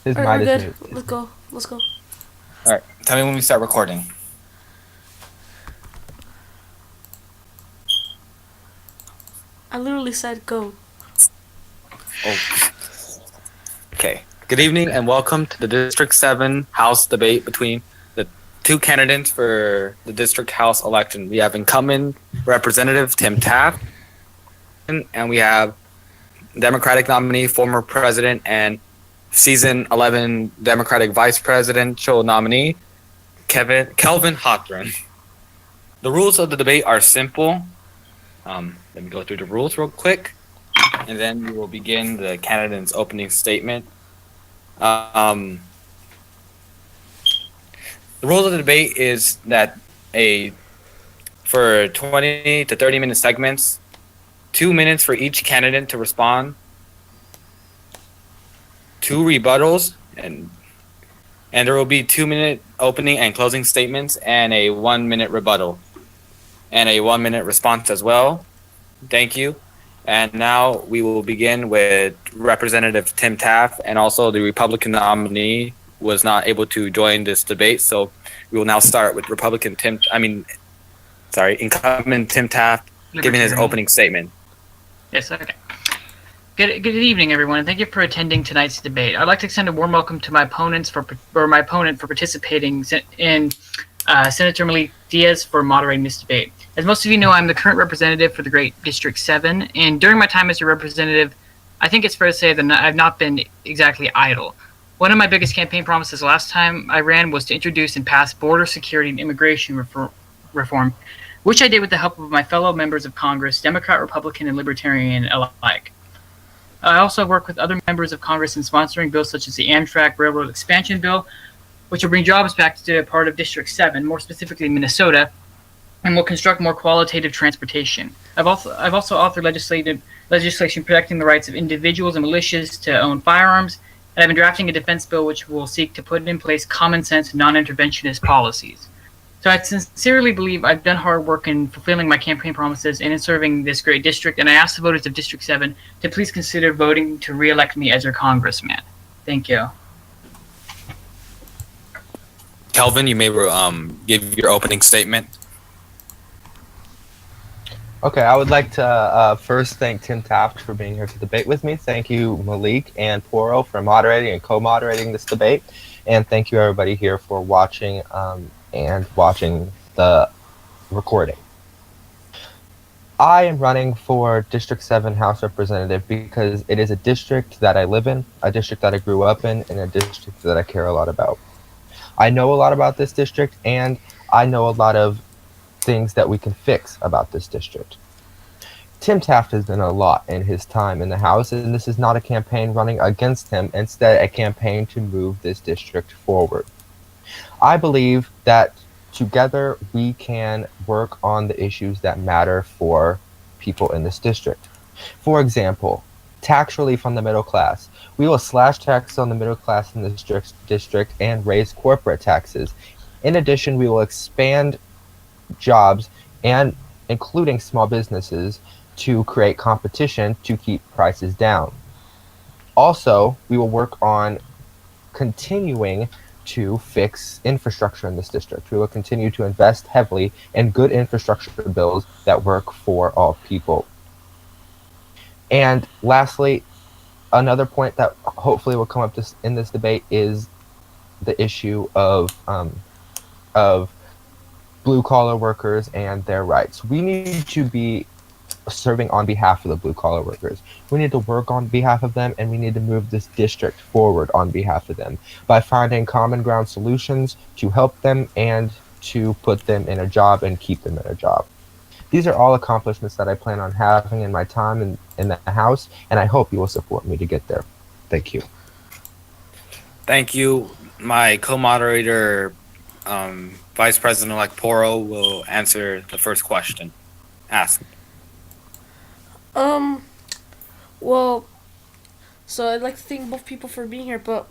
His Alright, mic we're is good. mute. Let's go. Let's go. All right. Tell me when we start recording. I literally said go. Oh, okay. Good evening and welcome to the District 7 House debate between the two candidates for the District House election. We have incumbent Representative Tim Taft, and we have Democratic nominee, former President, and Season 11 Democratic Vice Presidential nominee, Kelvin Hawthorne. The rules of the debate are simple. Let me go through the rules real quick, and then we will begin the candidate's opening statement. Um, the rules of the debate is that for 20 to 30-minute segments, 2 minutes for each candidate to respond, two rebuttals, and there will be 2-minute opening and closing statements and a 1-minute rebuttal and a 1-minute response as well. Thank you. And now we will begin with Representative Tim Taft, and also the Republican nominee was not able to join this debate, so we will now start with incumbent Tim Taft giving his Libertarian. opening statement. Yes, okay. Good evening, everyone, and thank you for attending tonight's debate. I'd like to extend a warm welcome to my opponent for participating in Senator Malik Diaz for moderating this debate. As most of you know, I'm the current representative for the Great District 7, and during my time as a representative, I think it's fair to say that I've not been exactly idle. One of my biggest campaign promises last time I ran was to introduce and pass border security and immigration reform, which I did with the help of my fellow members of Congress, Democrat, Republican, and Libertarian alike. I also work with other members of Congress in sponsoring bills such as the Amtrak Railroad Expansion Bill, which will bring jobs back to a part of District 7, more specifically Minnesota, and will construct more qualitative transportation. I've also authored legislation protecting the rights of individuals and militias to own firearms, and I've been drafting a defense bill which will seek to put in place common sense, non-interventionist policies. So I sincerely believe I've done hard work in fulfilling my campaign promises and in serving this great district, and I ask the voters of District 7 to please consider voting to re-elect me as your congressman. Thank you. Kelvin, you may give your opening statement. Okay, I would like to first thank Tim Taft for being here to debate with me. Thank you, Malik and Poro, for moderating and co-moderating this debate. And thank you, everybody here, for watching the recording. I am running for District 7 House Representative because it is a district that I live in, a district that I grew up in, and a district that I care a lot about. I know a lot about this district, and I know a lot of things that we can fix about this district. Tim Taft has done a lot in his time in the House, and this is not a campaign running against him, instead a campaign to move this district forward. I believe that together we can work on the issues that matter for people in this district. For example, tax relief on the middle class. We will slash taxes on the middle class in this district and raise corporate taxes. In addition, we will expand jobs and including small businesses to create competition to keep prices down. Also, we will work on continuing to fix infrastructure in this district. We will continue to invest heavily in good infrastructure bills that work for all people. And lastly, another point that hopefully will come up in this debate is the issue of blue-collar workers and their rights. We need to be serving on behalf of the blue-collar workers. We need to work on behalf of them, and we need to move this district forward on behalf of them by finding common ground solutions to help them and to put them in a job and keep them in a job. These are all accomplishments that I plan on having in my time in the House, and I hope you will support me to get there. Thank you. Thank you. My co-moderator, Vice President-elect Poro, will answer the first question. Ask. Well, so I'd like to thank both people for being here, but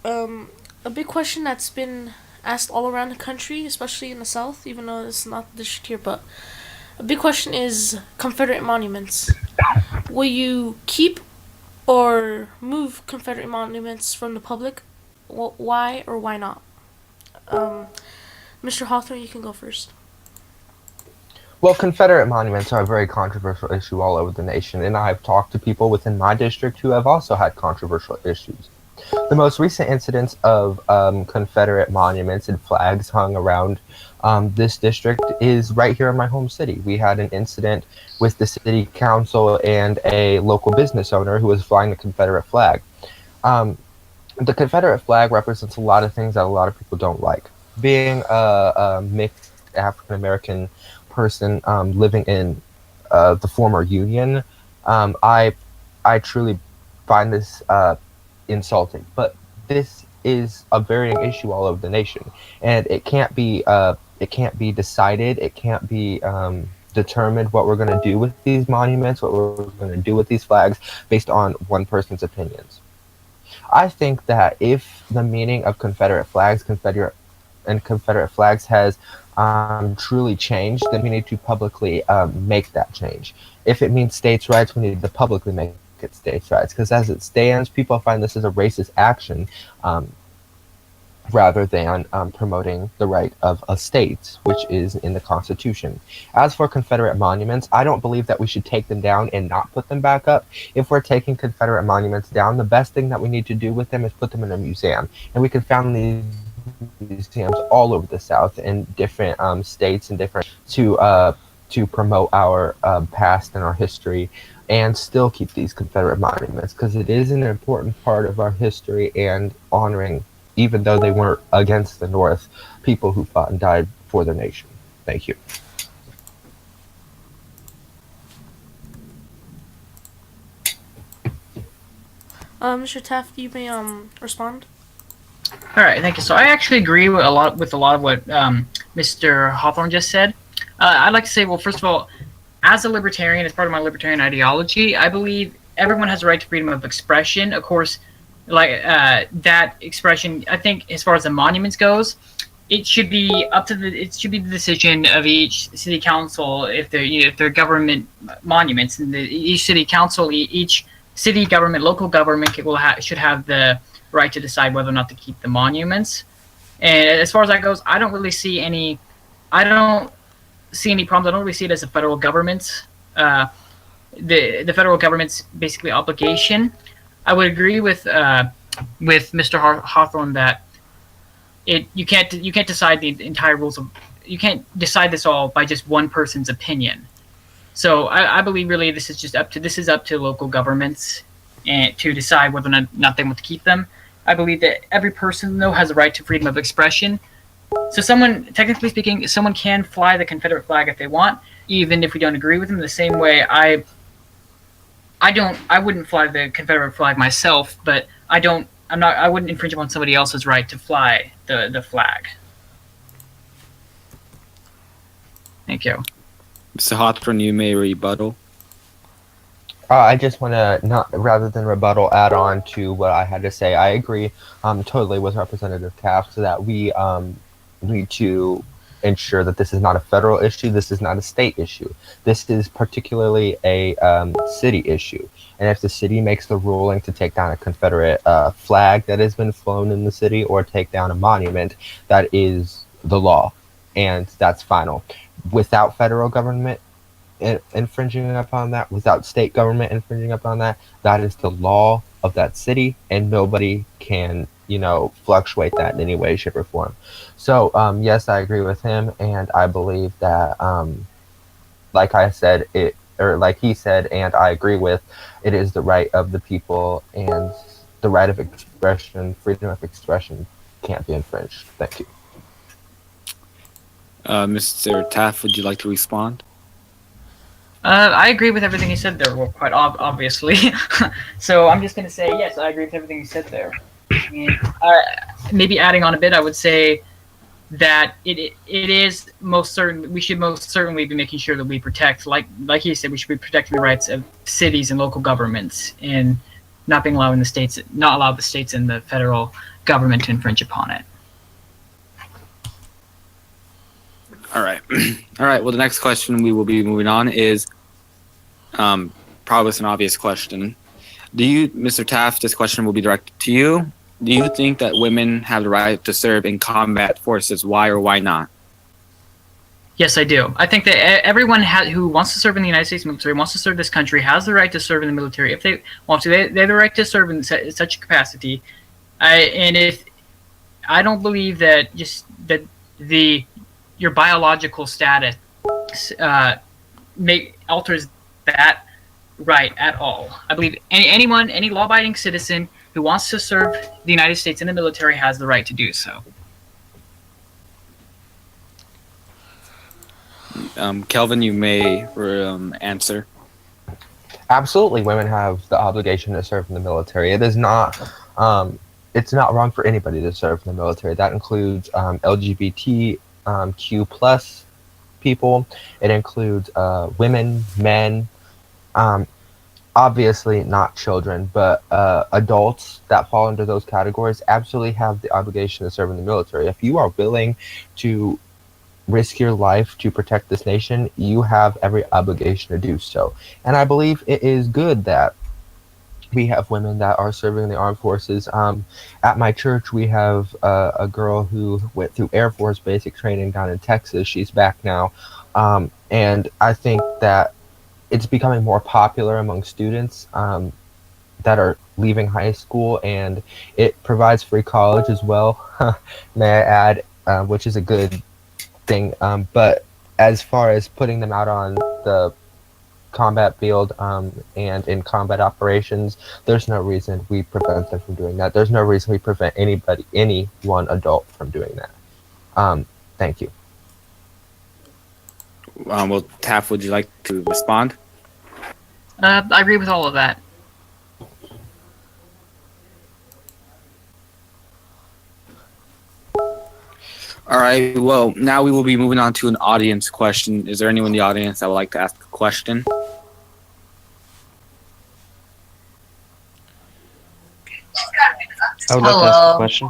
a big question that's been asked all around the country, especially in the South, even though it's not the district here, but a big question is Confederate monuments. Will you keep or move Confederate monuments from the public? Why or why not? Um, Mr. Hawthorne, you can go first. Well, Confederate monuments are a very controversial issue all over the nation, and I've talked to people within my district who have also had controversial issues. The most recent incidents of Confederate monuments and flags hung around this district is right here in my home city. We had an incident with the city council and a local business owner who was flying the Confederate flag. Um, the Confederate flag represents a lot of things that a lot of people don't like. Being a mixed African American person living in the former Union, I truly find this insulting. But this is a varying issue all over the nation, and it can't be decided. It can't be determined what we're going to do with these monuments, what we're going to do with these flags, based on one person's opinions. I think that if the meaning of Confederate flags has truly changed, then we need to publicly make that change. If it means states' rights, we need to publicly make it states' rights. Because as it stands, people find this as a racist action rather than promoting the right of a state, which is in the Constitution. As for Confederate monuments, I don't believe that we should take them down and not put them back up. If we're taking Confederate monuments down, the best thing that we need to do with them is put them in a museum. And we can found these museums all over the South in different states and different to promote our past and our history, and still keep these Confederate monuments, because it is an important part of our history and honoring, even though they weren't against the North, people who fought and died for their nation. Thank you. Mr. Taft, you may respond. All right, thank you. So I actually agree with a lot of what Mr. Hawthorne just said. I'd like to say, well, first of all, as a libertarian, as part of my libertarian ideology, I believe everyone has a right to freedom of expression. Of course, like that expression, I think, as far as the monuments goes, it should be the decision of each city council if they're government monuments, and each city council, each city government, local government should have the right to decide whether or not to keep the monuments. And as far as that goes, I don't see any problems. I don't really see it as a federal government's the federal government's basically obligation. I would agree with Mr. Hawthorne that you can't decide the entire rules of, you can't decide this all by just one person's opinion. So I believe really this is up to local governments and to decide whether or not they want to keep them. I believe that every person though has a right to freedom of expression. So technically speaking, someone can fly the Confederate flag if they want, even if we don't agree with them. The same way I wouldn't fly the Confederate flag myself, but I wouldn't infringe upon somebody else's right to fly the flag. Thank you. Mr. Hawthorne, you may rebuttal. I just want to, not rather than rebuttal, add on to what I had to say. I agree totally with Representative Taft that we need to ensure that this is not a federal issue. This is not a state issue. This is particularly a city issue. And if the city makes the ruling to take down a Confederate flag that has been flown in the city, or take down a monument, that is the law, and that's final. Without federal government infringing upon that, without state government infringing upon that, that is the law of that city, and nobody can, fluctuate that in any way, shape, or form. So, yes, I agree with him, and I believe that, like I said, like he said, and I agree with, it is the right of the people, and the right of expression, freedom of expression, can't be infringed. Thank you. Mr. Taft, would you like to respond? I agree with everything he said there, well, quite obviously. So I'm just going to say, yes, I agree with everything he said there. I mean, maybe adding on a bit, I would say that it is most certain, we should most certainly be making sure that we protect, like he said, we should be protecting the rights of cities and local governments, and not allow the states and the federal government to infringe upon it. All right. All right. Well, the next question we will be moving on is probably an obvious question. Do you, Mr. Taft, this question will be directed to you. Do you think that women have the right to serve in combat forces? Why or why not? Yes, I do. I think that everyone who wants to serve in the United States military, wants to serve this country, has the right to serve in the military if they want to. They have the right to serve in such a capacity. I don't believe that your biological status alters that right at all. I believe any law-abiding citizen who wants to serve the United States in the military has the right to do so. Kelvin, you may answer. Absolutely, women have the obligation to serve in the military. It is not, it's not wrong for anybody to serve in the military. That includes LGBTQ plus people. It includes women, men, obviously not children, but adults that fall into those categories absolutely have the obligation to serve in the military. If you are willing to risk your life to protect this nation, you have every obligation to do so. And I believe it is good that we have women that are serving in the armed forces. At my church, we have a girl who went through Air Force basic training down in Texas. She's back now. And I think that it's becoming more popular among students that are leaving high school, and it provides free college as well, may I add, which is a good thing. But as far as putting them out on the combat field and in combat operations, there's no reason we prevent them from doing that. There's no reason we prevent any one adult from doing that. Thank you. Well, Taft, would you like to respond? I agree with all of that. All right. Well, now we will be moving on to an audience question. Is there anyone in the audience that would like to ask a question? I would like to ask a Hello. question.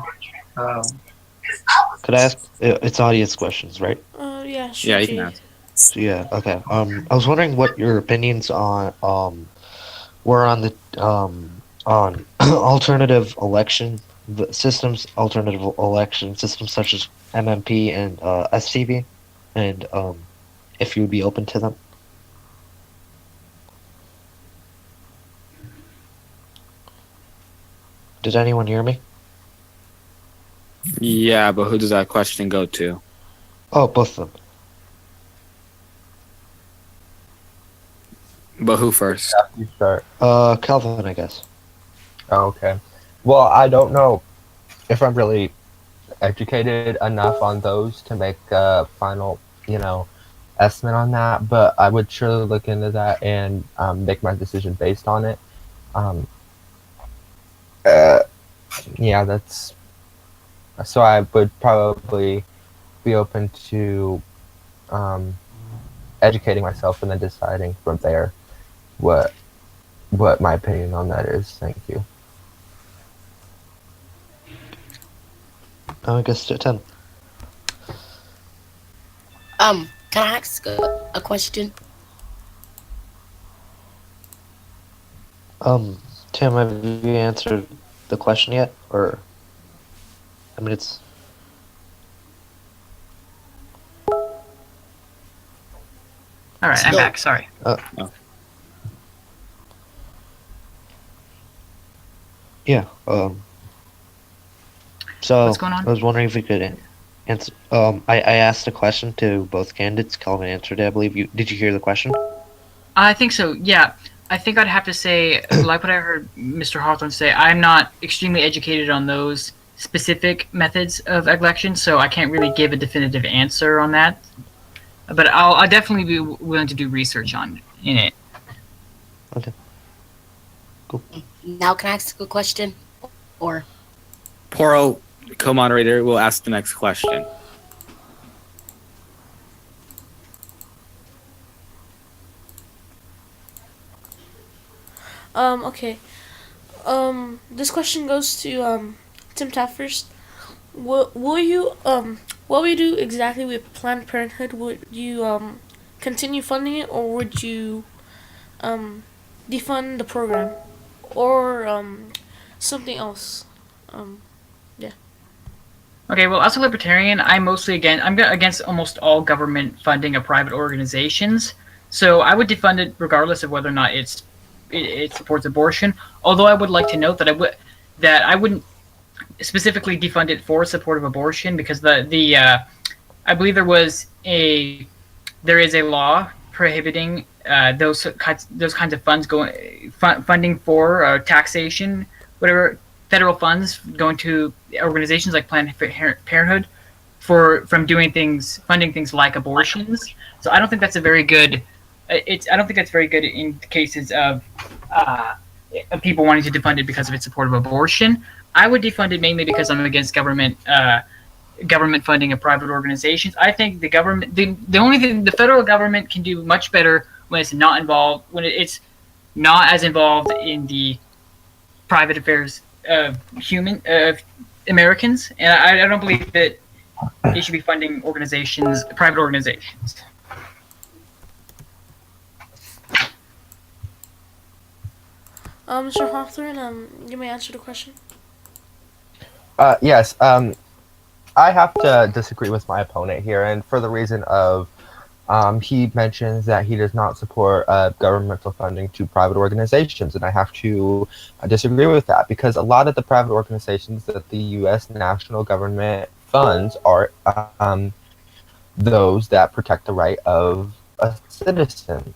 Could I ask? It's audience questions, right? Yeah, sure. Yeah, you can ask. So, yeah. Okay. I was wondering what your opinions on were on the on alternative election systems, alternative election systems such as MMP and SCV, and if you would be open to them. Did anyone hear me? Yeah, but who does that question go to? Oh, both of them. But who first? You start. Kelvin, I guess. Oh, okay. Well, I don't know if I'm really educated enough on those to make a final, estimate on that, but I would surely look into that and make my decision based on it. Yeah, that's so I would probably be open to educating myself and then deciding from there what my opinion on that is. Thank you. I guess to 10. Can I ask a question? Tim, have you answered the question yet? Or, I mean, it's... All right, I'm So- back. Sorry. Yeah, so, What's going on? I was wondering if we could answer, I asked a question to both candidates. Kelvin answered it, I believe. Did you hear the question? I think so. Yeah, I think I'd have to say, like what I heard Mr. Hawthorne say, I'm not extremely educated on those specific methods of election, so I can't really give a definitive answer on that. But I'll definitely be willing to do research in it. Okay. Cool. Now can I ask a question? Or Poro, co-moderator, will ask the next question. Okay. This question goes to Tim Taft first. What will you do exactly with Planned Parenthood? Would you continue funding it, or would you defund the program? or something else. Um, Okay, well, as a libertarian, I'm against almost all government funding of private organizations. So I would defund it regardless of whether or not it supports abortion. Although I would like to note that I wouldn't specifically defund it for support of abortion because I believe there is a law prohibiting those kinds of funds funding for taxation, whatever federal funds going to organizations like Planned Parenthood from funding things like abortions. So I don't think that's a very good. I don't think that's very good in cases of people wanting to defund it because of its support of abortion. I would defund it mainly because I'm against government funding of private organizations. I think the only thing the federal government can do much better when it's not as involved in the private affairs of Americans, and I don't believe that they should be funding private organizations. Mr. Hawthorne, you may answer the question. Yes. I have to disagree with my opponent here, and for the reason of he mentions that he does not support governmental funding to private organizations, and I have to disagree with that because a lot of the private organizations that the U.S. national government funds are those that protect the right of a citizen.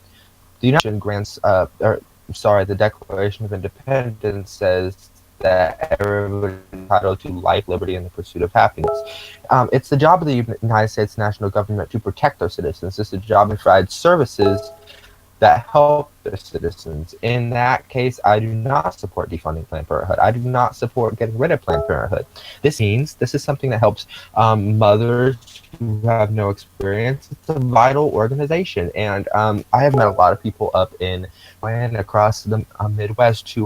The United Nations grants, the Declaration of Independence says that everybody is entitled to life, liberty, and the pursuit of happiness. It's the job of the United States national government to protect their citizens. It's the job to provide services that help their citizens. In that case, I do not support defunding Planned Parenthood. I do not support getting rid of Planned Parenthood. This is something that helps mothers who have no experience. It's a vital organization, and I have met a lot of people up in and across the Midwest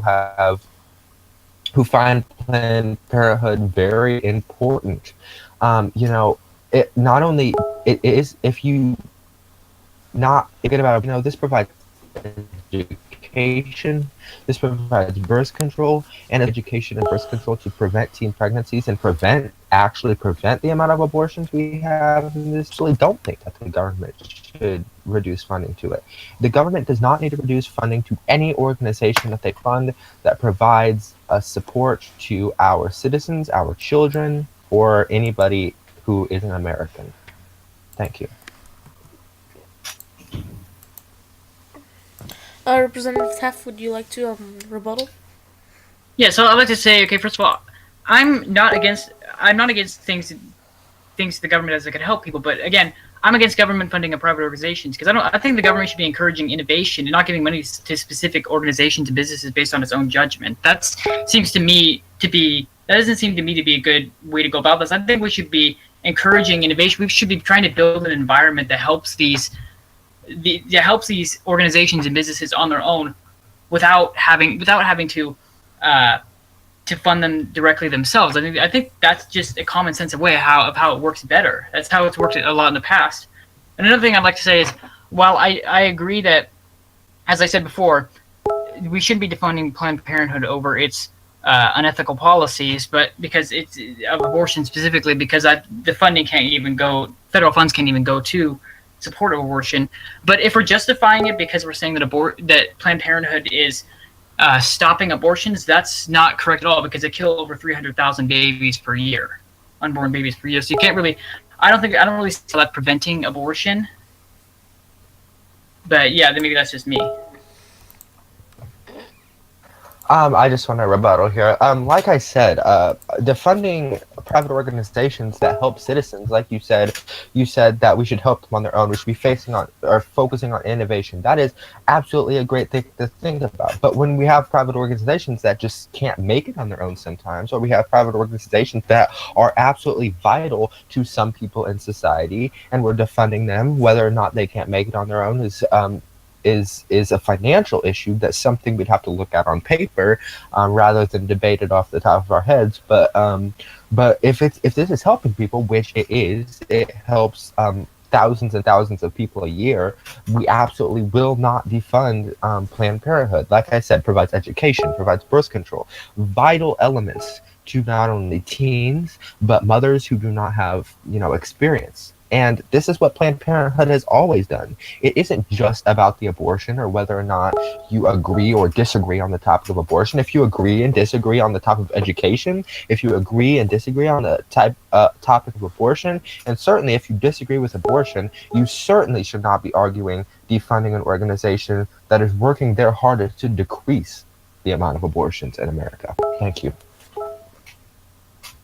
who find Planned Parenthood very important. It not only it is if you not thinking about this provides education, this provides birth control and education and birth control to prevent teen pregnancies and prevent the amount of abortions we have in this. I really don't think that the government should reduce funding to it. The government does not need to reduce funding to any organization that they fund that provides a support to our citizens, our children, or anybody who is an American. Thank you. Representative Taft, would you like to rebuttal? Yeah, so I'd like to say, okay, first of all, I'm not against things the government does that could help people, but again, I'm against government funding of private organizations because I think the government should be encouraging innovation and not giving money to specific organizations and businesses based on its own judgment. That doesn't seem to me to be a good way to go about this. I think we should be encouraging innovation. We should be trying to build an environment that helps these organizations and businesses on their own without having to fund them directly themselves. I think that's just a common sense way of how it works better. That's how it's worked a lot in the past. And another thing I'd like to say is, while I agree that, as I said before, we shouldn't be defunding Planned Parenthood over its unethical policies, but because it's of abortion specifically, because the funding federal funds can't even go to support of abortion. But if we're justifying it because we're saying that Planned Parenthood is stopping abortions, that's not correct at all because they kill over 300,000 babies per year, unborn babies per year. So you can't really, I don't really see that preventing abortion. But yeah, then maybe that's just me. I just want to rebuttal here. Like I said, defunding private organizations that help citizens, like you said that we should help them on their own. We should be focusing on innovation. That is absolutely a great thing to think about. But when we have private organizations that just can't make it on their own sometimes, or we have private organizations that are absolutely vital to some people in society, and we're defunding them, whether or not they can't make it on their own is a financial issue. That's something we'd have to look at on paper rather than debate it off the top of our heads. But if this is helping people, which it is, it helps thousands and thousands of people a year, we absolutely will not defund Planned Parenthood. Like I said, provides education, provides birth control, vital elements to not only teens but mothers who do not have experience. And this is what Planned Parenthood has always done. It isn't just about the abortion or whether or not you agree or disagree on the topic of abortion. If you agree and disagree on the topic of education, if you agree and disagree on the topic of abortion, and certainly if you disagree with abortion, you certainly should not be arguing defunding an organization that is working their hardest to decrease the amount of abortions in America. Thank you.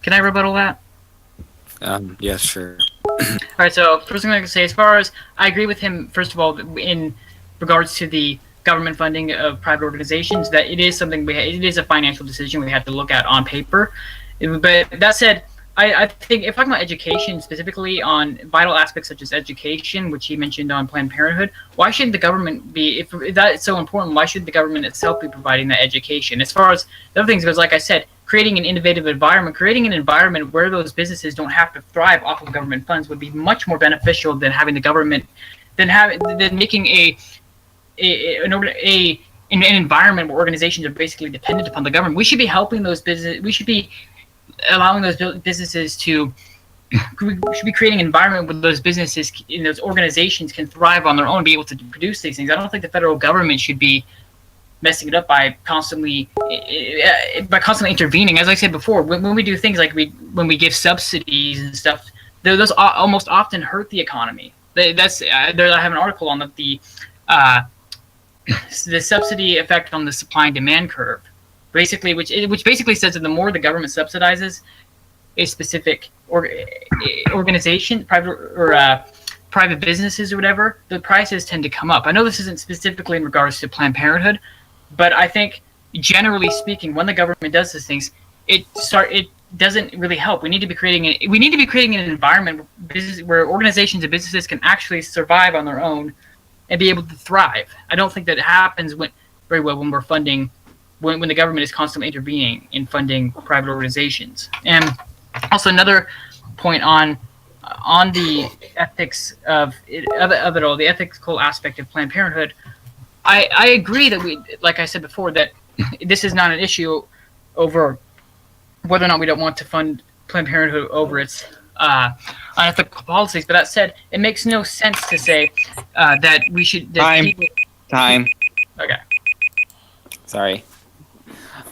Can I rebuttal that? Yeah, sure. All right, so first thing I can say, as far as I agree with him, first of all, in regards to the government funding of private organizations, that it is something it is a financial decision we have to look at on paper. But that said, I think if talking about education, specifically on vital aspects such as education, which he mentioned on Planned Parenthood, why shouldn't the government be, if that is so important, why should the government itself be providing that education? As far as the other things goes, like I said, creating an innovative environment, creating an environment where those businesses don't have to thrive off of government funds would be much more beneficial than having the government, than making an environment where organizations are basically dependent upon the government. We should be helping those businesses. We should be allowing those businesses to. We should be creating an environment where those businesses and those organizations can thrive on their own, be able to produce these things. I don't think the federal government should be messing it up by constantly intervening. As I said before, when we do things like when we give subsidies and stuff, those almost often hurt the economy. I have an article on the subsidy effect on the supply and demand curve, basically, which basically says that the more the government subsidizes a specific organization, private businesses or whatever, the prices tend to come up. I know this isn't specifically in regards to Planned Parenthood, but I think generally speaking, when the government does these things, it doesn't really help. We need to be creating an environment where organizations and businesses can actually survive on their own and be able to thrive. I don't think that it happens very well when we're funding, when the government is constantly intervening in funding private organizations. And also another point on the ethics of it all, the ethical aspect of Planned Parenthood. I agree that like I said before, that this is not an issue over whether or not we don't want to fund Planned Parenthood over its unethical policies. But that said, it makes no sense to say that we should. Time. Okay. Sorry.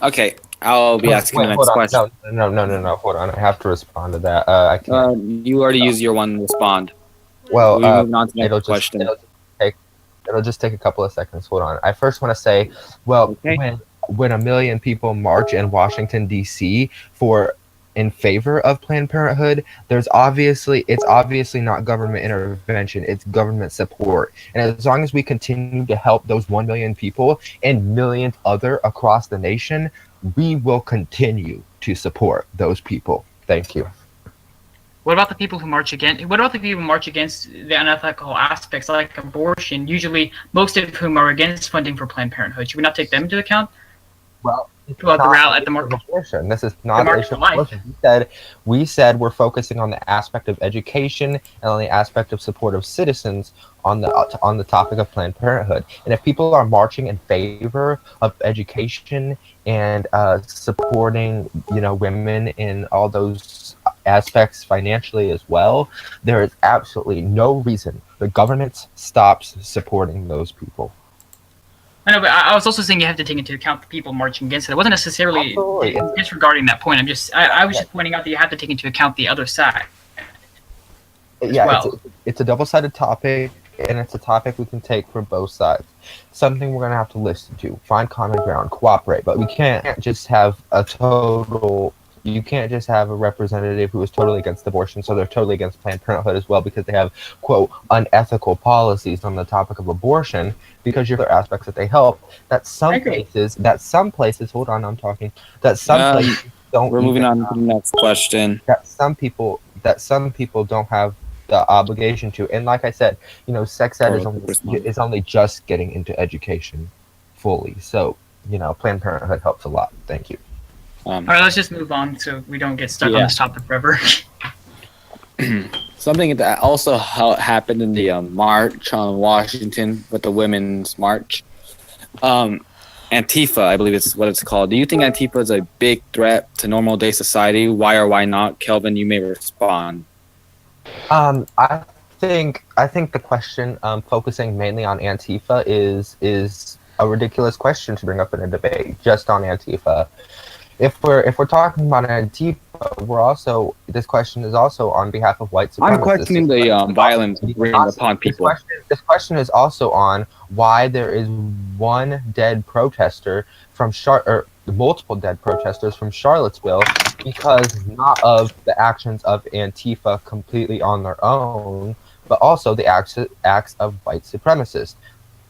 Okay, I'll be asking the next question. No. Hold on. I have to respond to that. I can't. You already used your one to respond. Well, We're moving on to the next question. It'll just take a couple of seconds. Hold on. I first want to say, well, Okay. when 1 million people march in Washington D.C. in favor of Planned Parenthood, it's obviously not government intervention, it's government support. And as long as we continue to help those 1 million people and millions other across the nation, we will continue to support those people. Thank you. What about the people who march against? What about the people who march against the unethical aspects like abortion? Usually, most of whom are against funding for Planned Parenthood. Should we not take them into account? Well, About the route at the mark. Abortion. This is not The an mark issue of of life. abortion. We said we're focusing on the aspect of education and on the aspect of support of citizens on the topic of Planned Parenthood. And if people are marching in favor of education and supporting, women in all those aspects financially as well, there is absolutely no reason the government stops supporting those people. I know, but I was also saying you have to take into account the people marching against it. I wasn't necessarily disregarding that point. I was just pointing out that you have to take into account the other side. Yeah, well. it's a double-sided topic, and it's a topic we can take from both sides. Something we're going to have to listen to, find common ground, cooperate, but we can't just have you can't just have a representative who is totally against abortion, so they're totally against Planned Parenthood as well because they have, quote, unethical policies on the topic of abortion, because you're other aspects that they help, that some places, hold on, I'm talking, that some places don't. We're moving on to the next question. That some people don't have the obligation to. And like I said, sex ed is only just getting into education fully. So, Planned Parenthood helps a lot. Thank you. All right, let's just move on so we don't get stuck on this topic forever. Something that also happened in the march on Washington with the women's march. Antifa, I believe it's what it's called. Do you think Antifa is a big threat to normal day society? Why or why not? Kelvin, you may respond. I think the question focusing mainly on Antifa is a ridiculous question to bring up in a debate just on Antifa. If we're talking about Antifa, this question is also on behalf of white supremacists. I'm questioning the violence bringing upon people. This question is also on why there is one dead protester from multiple dead protesters from Charlottesville because not of the actions of Antifa completely on their own, but also the acts of white supremacists.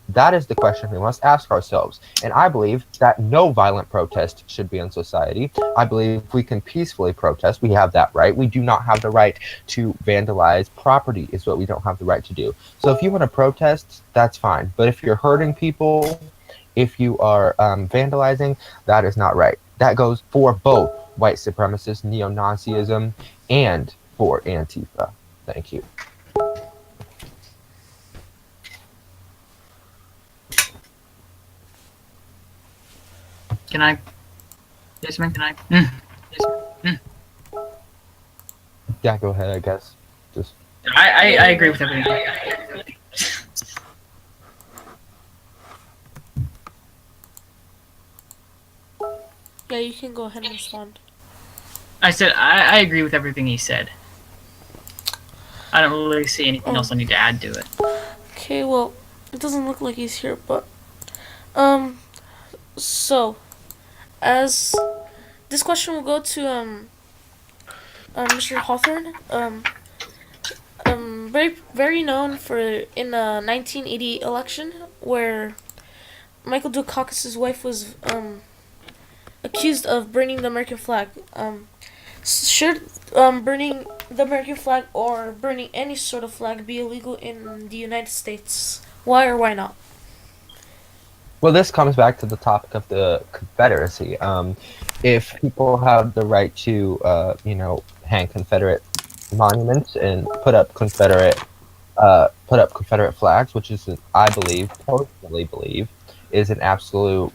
That is the question we must ask ourselves. And I believe that no violent protest should be in society. I believe if we can peacefully protest, we have that right. We do not have the right to vandalize property is what we don't have the right to do. So if you want to protest, that's fine. But if you're hurting people, if you are vandalizing, that is not right. That goes for both white supremacists, neo-Nazism, and for Antifa. Thank you. Can I? Yes, man. Can I? Yes. Yeah, go ahead, I guess. Just I agree with everything. Yeah, you can go ahead and respond. I said I agree with everything he said. I don't really see anything else I need to add to it. Okay, well, it doesn't look like he's here, but so as this question will go to Mr. Hawthorne, very known for in the 1980 election where Michael Dukakis's wife was accused of burning the American flag. Should burning the American flag or burning any sort of flag be illegal in the United States? Why or why not? Well, this comes back to the topic of the Confederacy. If people have the right to, hang Confederate monuments and put up Confederate flags, which is, I personally believe, is an absolute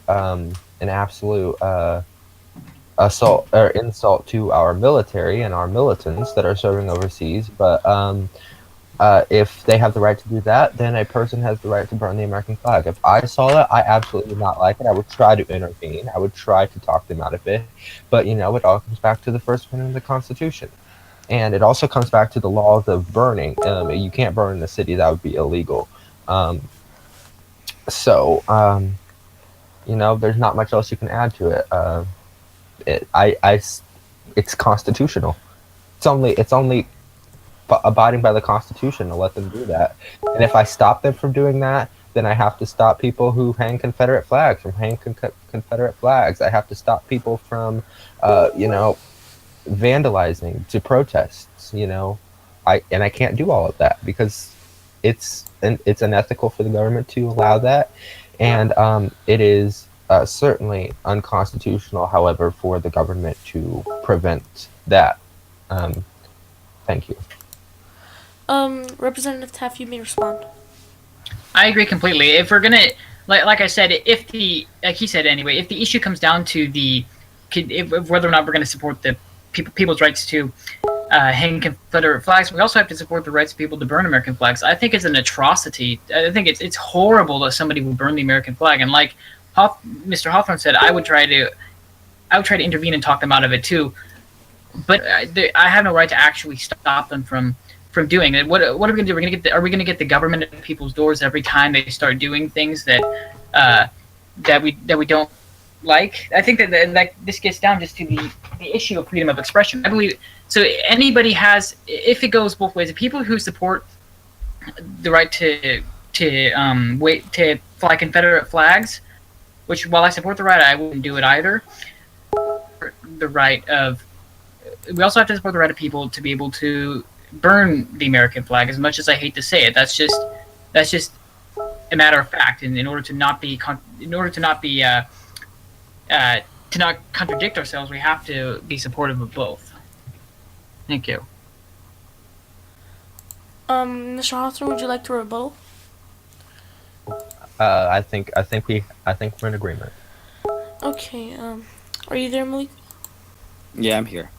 assault or insult to our military and our militants that are serving overseas. But if they have the right to do that, then a person has the right to burn the American flag. If I saw that, I absolutely would not like it. I would try to intervene. I would try to talk them out of it. But, it all comes back to the First Amendment of the Constitution. And it also comes back to the laws of burning. You can't burn in the city. That would be illegal. There's not much else you can add to it. It's constitutional. It's only abiding by the Constitution to let them do that. And if I stop them from doing that, then I have to stop people who hang Confederate flags from hanging Confederate flags. I have to stop people from, vandalizing to protests. I can't do all of that because it's unethical for the government to allow that, and it is certainly unconstitutional, however, for the government to prevent that. Thank you. Representative Taft, you may respond. I agree completely. If we're gonna, like I said, like he said anyway, if the issue comes down to if whether or not we're going to support the people's rights to hang Confederate flags, we also have to support the rights of people to burn American flags. I think it's an atrocity. I think it's horrible that somebody would burn the American flag. And like Mr. Hawthorne said, I would try to intervene and talk them out of it too. But I have no right to actually stop them from doing it. What are we going to do? Are we going to get the government at people's doors every time they start doing things that we don't like? I think that this gets down just to the issue of freedom of expression. I believe so. Anybody has, if it goes both ways, the people who support the right to fly Confederate flags, which while I support the right, I wouldn't do it either. We also have to support the right of people to be able to burn the American flag. As much as I hate to say it, that's just a matter of fact. And in order to not contradict ourselves, we have to be supportive of both. Thank you. Mr. Hawthorne, would you like to rebuttal? I think we're in agreement. Okay. Are you there, Malik? Yeah, I'm here.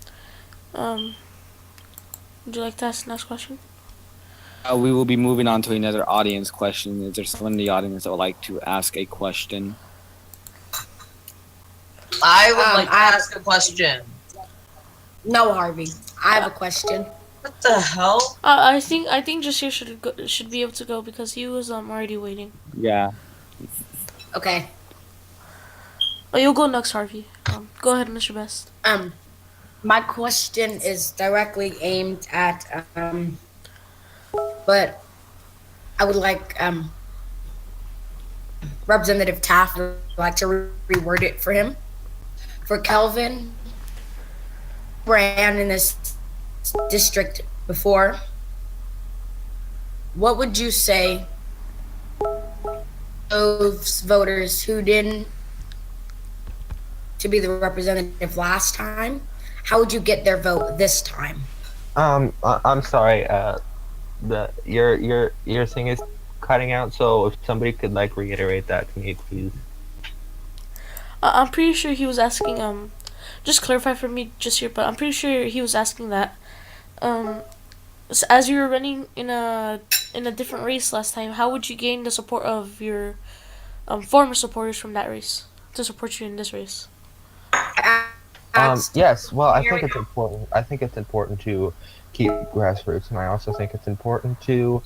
Um, would you like to ask the next question? We will be moving on to another audience question. Is there someone in the audience that would like to ask a question? I would like to ask a question. No, Harvey. I have a question. What the hell? I think Jasir should be able to go because he was already waiting. Yeah. Okay. Oh, you'll go next, Harvey. Go ahead, Mr. Best. My question is directly aimed at but I would like Representative Taft would like to reword it for him. For Kelvin, ran in this district before. What would you say those voters who didn't to be the representative last time? How would you get their vote this time? I'm sorry. Your thing is cutting out. So if somebody could like reiterate that to me, please. I'm pretty sure he was asking. Just clarify for me, just here. But I'm pretty sure he was asking that. As you were running in a different race last time, how would you gain the support of your former supporters from that race to support you in this race? Yes. Well, I think it's important. I think it's important to keep grassroots, and I also think it's important to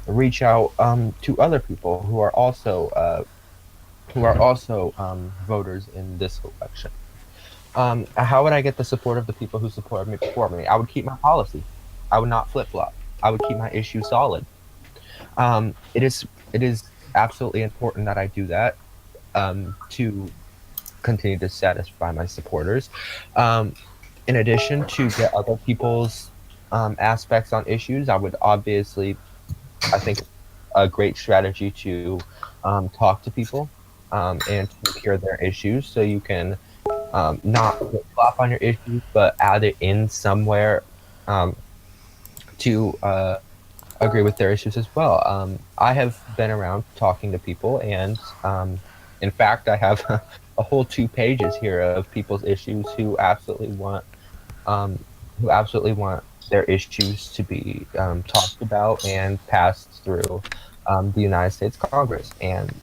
reach out to other people who are also voters in this election. How would I get the support of the people who supported me before me? I would keep my policy. I would not flip flop. I would keep my issue solid. It is absolutely important that I do that to continue to satisfy my supporters. In addition to get other people's aspects on issues, I would obviously, I think, a great strategy to talk to people and to hear their issues, so you can not flip flop on your issues, but add it in somewhere to agree with their issues as well. I have been around talking to people, and in fact, I have a whole 2 pages here of people's issues who absolutely want their issues to be talked about and passed through the United States Congress. And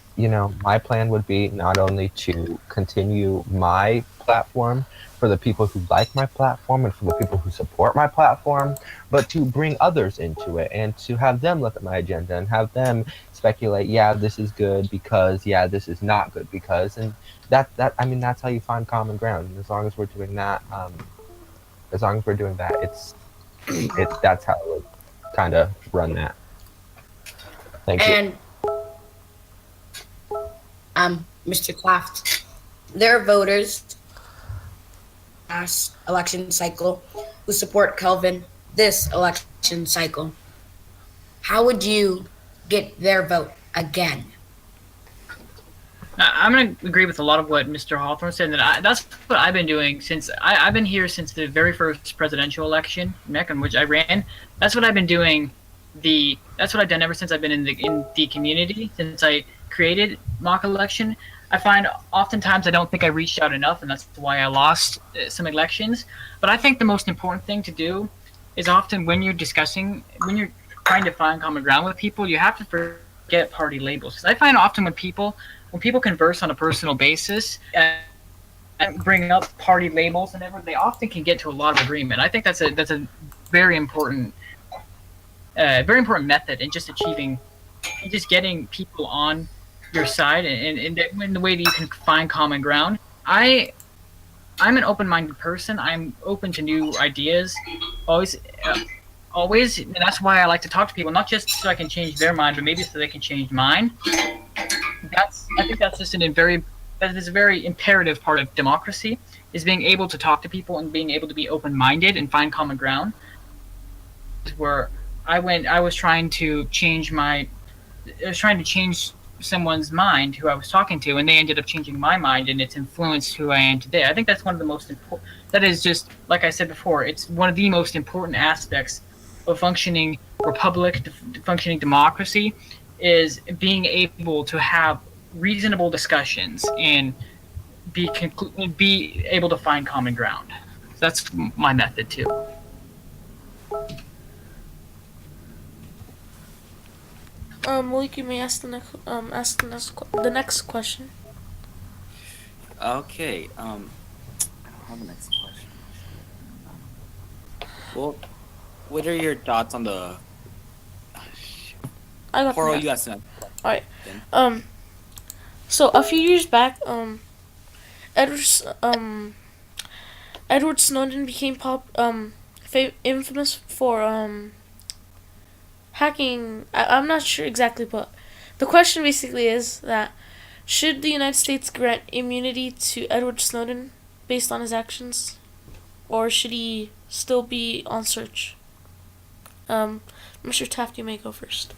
my plan would be not only to continue my platform for the people who like my platform and for the people who support my platform, but to bring others into it and to have them look at my agenda and have them speculate, yeah, this is good because, yeah, this is not good because, and that's how you find common ground. And as long as we're doing that, it's that's how I would kind of run that. Thank you. And Mr. Taft, there are voters last election cycle who support Kelvin this election cycle. How would you get their vote again? I'm going to agree with a lot of what Mr. Hawthorne said. That's what I've been doing since I've been here since the very first presidential election, MEC, in which I ran. That's what I've been doing. That's what I've done ever since I've been in the community. Since I created mock election, I find oftentimes I don't think I reached out enough, and that's why I lost some elections. But I think the most important thing to do is often when you're trying to find common ground with people, you have to forget party labels. Because I find often when people converse on a personal basis and bring up party labels and everything, they often can get to a lot of agreement. I think that's a very important method in just getting people on your side and the way that you can find common ground. I'm an open-minded person. I'm open to new ideas, always, and that's why I like to talk to people, not just so I can change their mind, but maybe so they can change mine. I think that's just that is a very imperative part of democracy, is being able to talk to people and being able to be open-minded and find common ground. Where I was trying to change someone's mind who I was talking to, and they ended up changing my mind, and it's influenced who I am today. I think that's one of the most important. That is just, like I said before, it's one of the most important aspects of functioning republic, functioning democracy, is being able to have reasonable discussions and be able to find common ground. So that's my method too. Malik, you may ask the next question. Okay. I don't have the next question. Well, what are your thoughts on the I got the Coral next. U.S. All right. So a few years back, Edward Edward Snowden became infamous for hacking. I'm not sure exactly, but the question basically is that should the United States grant immunity to Edward Snowden based on his actions, or should he still be on search? Mr. Taft, you may go first.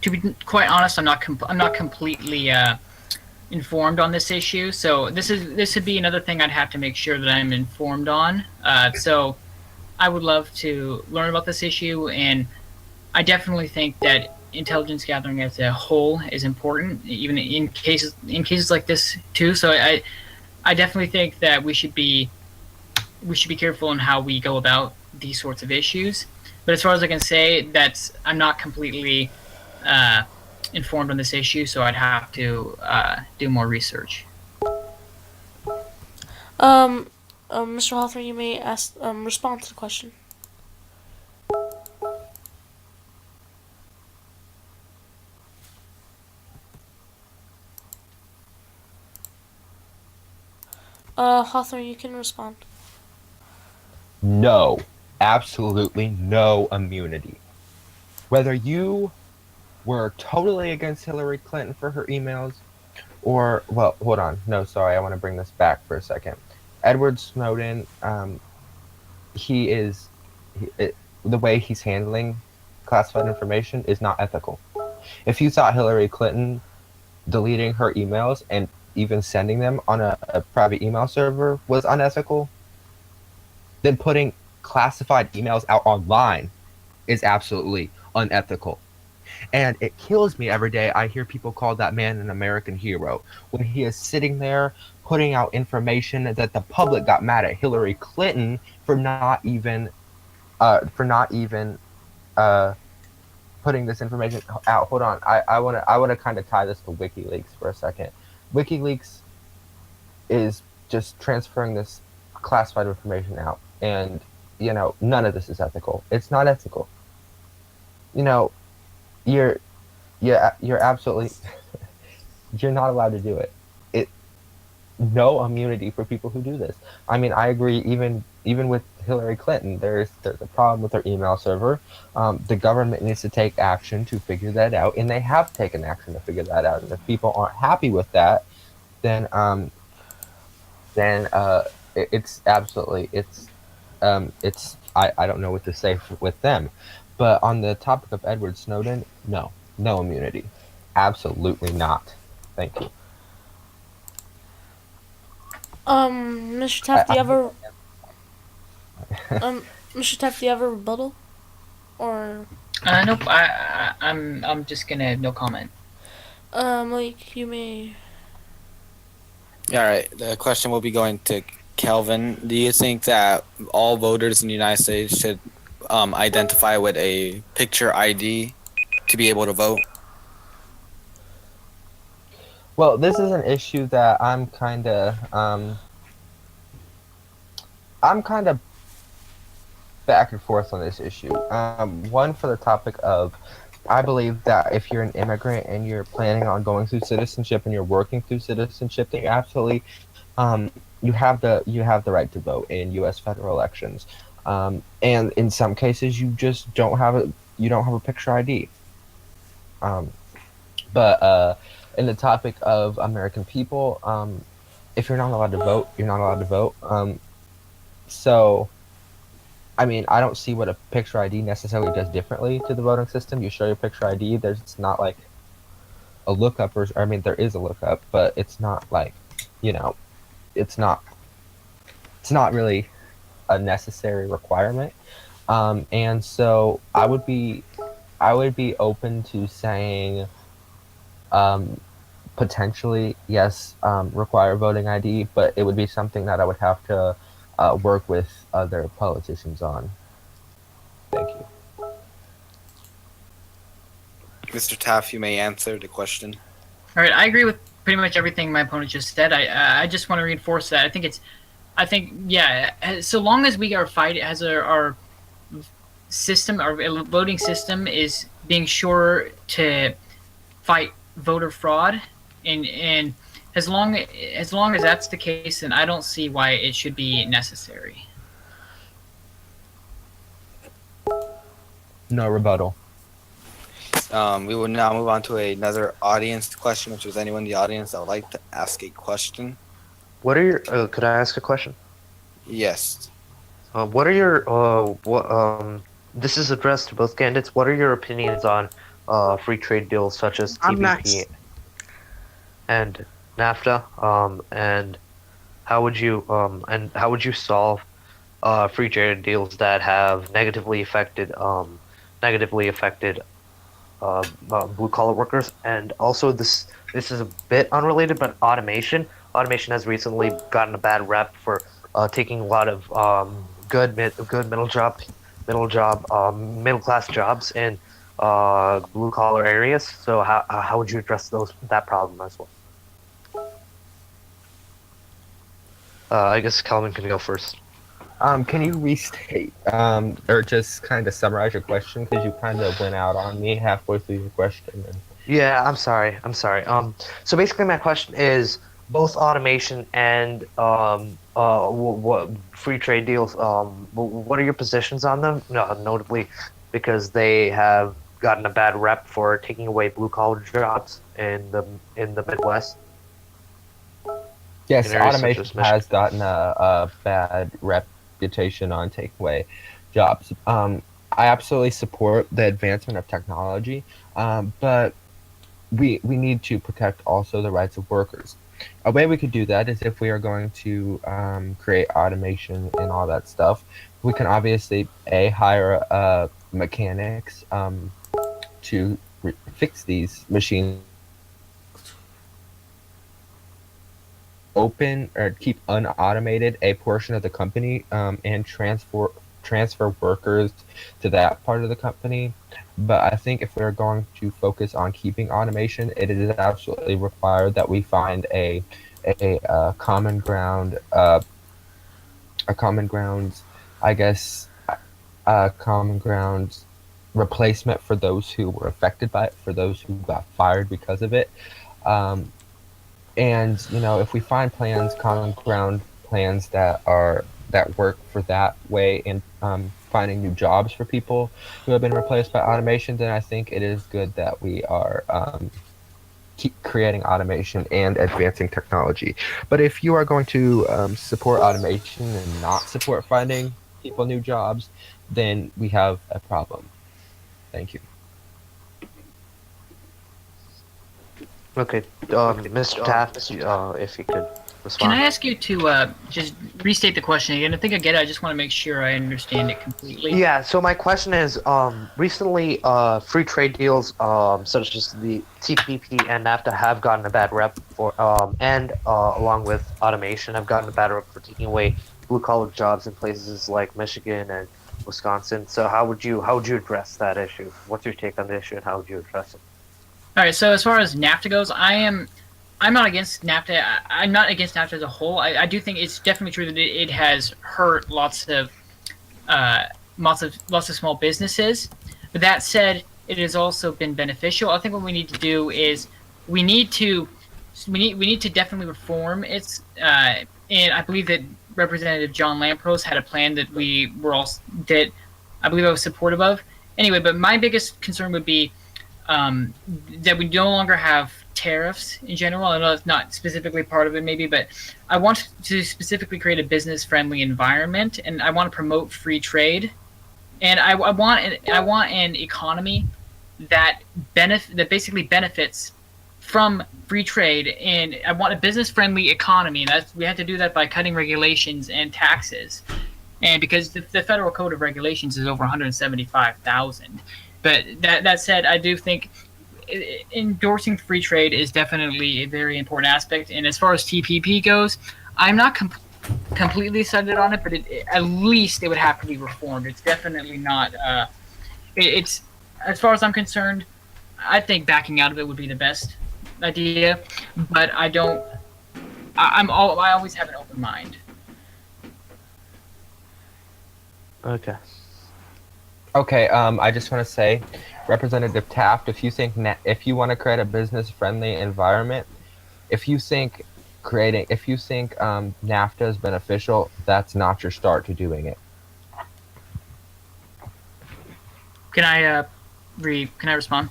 To be quite honest, I'm not completely informed on this issue. So this would be another thing I'd have to make sure that I'm informed on. So I would love to learn about this issue, and I definitely think that intelligence gathering as a whole is important, even in cases like this too. So I definitely think that we should be careful in how we go about these sorts of issues. But as far as I can say, I'm not completely informed on this issue, so I'd have to do more research. Mr. Hawthorne, you may respond to the question. Hawthorne, you can respond. No, absolutely no immunity. Whether you were totally against Hillary Clinton for her emails, or, well, hold on. No, sorry, I want to bring this back for a second. Edward Snowden, the way he's handling classified information is not ethical. If you thought Hillary Clinton deleting her emails and even sending them on a private email server was unethical, then putting classified emails out online is absolutely unethical. And it kills me every day I hear people call that man an American hero when he is sitting there putting out information that the public got mad at Hillary Clinton for not even putting this information out. Hold on, I wanna kind of tie this to WikiLeaks for a second. WikiLeaks is just transferring this classified information out, and none of this is ethical. It's not ethical. You're absolutely you're not allowed to do it. No immunity for people who do this. I mean, I agree. Even with Hillary Clinton, there's a problem with her email server. The government needs to take action to figure that out, and they have taken action to figure that out. And if people aren't happy with that, then it's absolutely I don't know what to say with them. But on the topic of Edward Snowden, no immunity, absolutely not. Thank you. Mr. Taft, do you ever Mr. Taft, do you have a rebuttal? Or Nope. I'm just gonna no comment. like you may. All right. The question will be going to Kelvin. Do you think that all voters in the United States should identify with a picture ID to be able to vote? Well, this is an issue that I'm kind of back and forth on this issue. One, for the topic of, I believe that if you're an immigrant and you're planning on going through citizenship and you're working through citizenship, then you absolutely you have the right to vote in U.S. federal elections. And in some cases, you just don't have a picture ID. But in the topic of American people, if you're not allowed to vote, you're not allowed to vote. So, I mean, I don't see what a picture ID necessarily does differently to the voting system. You show your picture ID. There's not like a lookup, or I mean, there is a lookup, but it's not like, it's not really a necessary requirement. And so I would be open to saying um, potentially yes, require voting ID, but it would be something that I would have to work with other politicians on. Thank you. Mr. Taft, you may answer the question. All right, I agree with pretty much everything my opponent just said. I just want to reinforce that. I think yeah. So long as we are fighting, as our system, our voting system is being sure to fight voter fraud, and as long as that's the case, then I don't see why it should be necessary. No rebuttal. We will now move on to another audience question. If there's anyone in the audience that would like to ask a question, What are your? Could I ask a question? yes. What are your? What? This is addressed to both candidates. What are your opinions on free trade deals such as I'm TPP next. and NAFTA? And how would you solve free trade deals that have negatively affected blue collar workers? And also, this is a bit unrelated, but automation has recently gotten a bad rep for taking a lot of good middle class jobs in blue collar areas. So how would you address that problem as well? I guess Kelvin can go first. Can you restate or just kind of summarize your question, because you kind of went out on me halfway through your question? And... Yeah, I'm sorry. So basically, my question is both automation and what free trade deals. What are your positions on them? No, notably, because they have gotten a bad rep for taking away blue collar jobs in the Midwest. Yes, in areas such automation as Michigan. has gotten a bad reputation on take away jobs. I absolutely support the advancement of technology, but we need to protect also the rights of workers. A way we could do that is if we are going to create automation and all that stuff, we can obviously hire mechanics to fix these machines, open or keep unautomated a portion of the company and transfer workers to that part of the company. But I think if we're going to focus on keeping automation, it is absolutely required that we find a common ground, I guess, a common ground replacement for those who were affected by it, for those who got fired because of it. And if we find common ground plans that work for that way, and finding new jobs for people who have been replaced by automation, then I think it is good that we are keep creating automation and advancing technology. But if you are going to support automation and not support finding people new jobs, then we have a problem. Thank you. Okay, Mr. Taft, if you could respond. Can I ask you to just restate the question again? I think I get it. I just want to make sure I understand it completely. Yeah, so my question is, recently, free trade deals, such as the TPP and NAFTA have gotten a bad rep for, along with automation, have gotten a bad rep for taking away blue-collar jobs in places like Michigan and Wisconsin. So how would you address that issue? What's your take on the issue, and how would you address it? All right. So as far as NAFTA goes, I'm not against NAFTA. I'm not against NAFTA as a whole. I do think it's definitely true that it has hurt lots of small businesses. But that said, it has also been beneficial. I think what we need to do is we need to definitely reform its. And I believe that Representative John Lampros had a plan that that I believe I was supportive of. Anyway, but my biggest concern would be that we no longer have tariffs in general. I know it's not specifically part of it, maybe, but I want to specifically create a business-friendly environment, and I want to promote free trade, and I want an economy that basically benefits from free trade, and I want a business-friendly economy, and we have to do that by cutting regulations and taxes. and because the federal code of regulations is over 175,000. But that said, I do think endorsing free trade is definitely a very important aspect. And as far as TPP goes, I'm not completely decided on it, but at least it would have to be reformed. It's definitely not. It's as far as I'm concerned, I think backing out of it would be the best idea. But I don't. I always have an open mind. Okay. Okay, I just want to say, Representative Taft, if you think if you want to create a business-friendly environment, if you think NAFTA is beneficial, that's not your start to doing it. Can I Can I respond?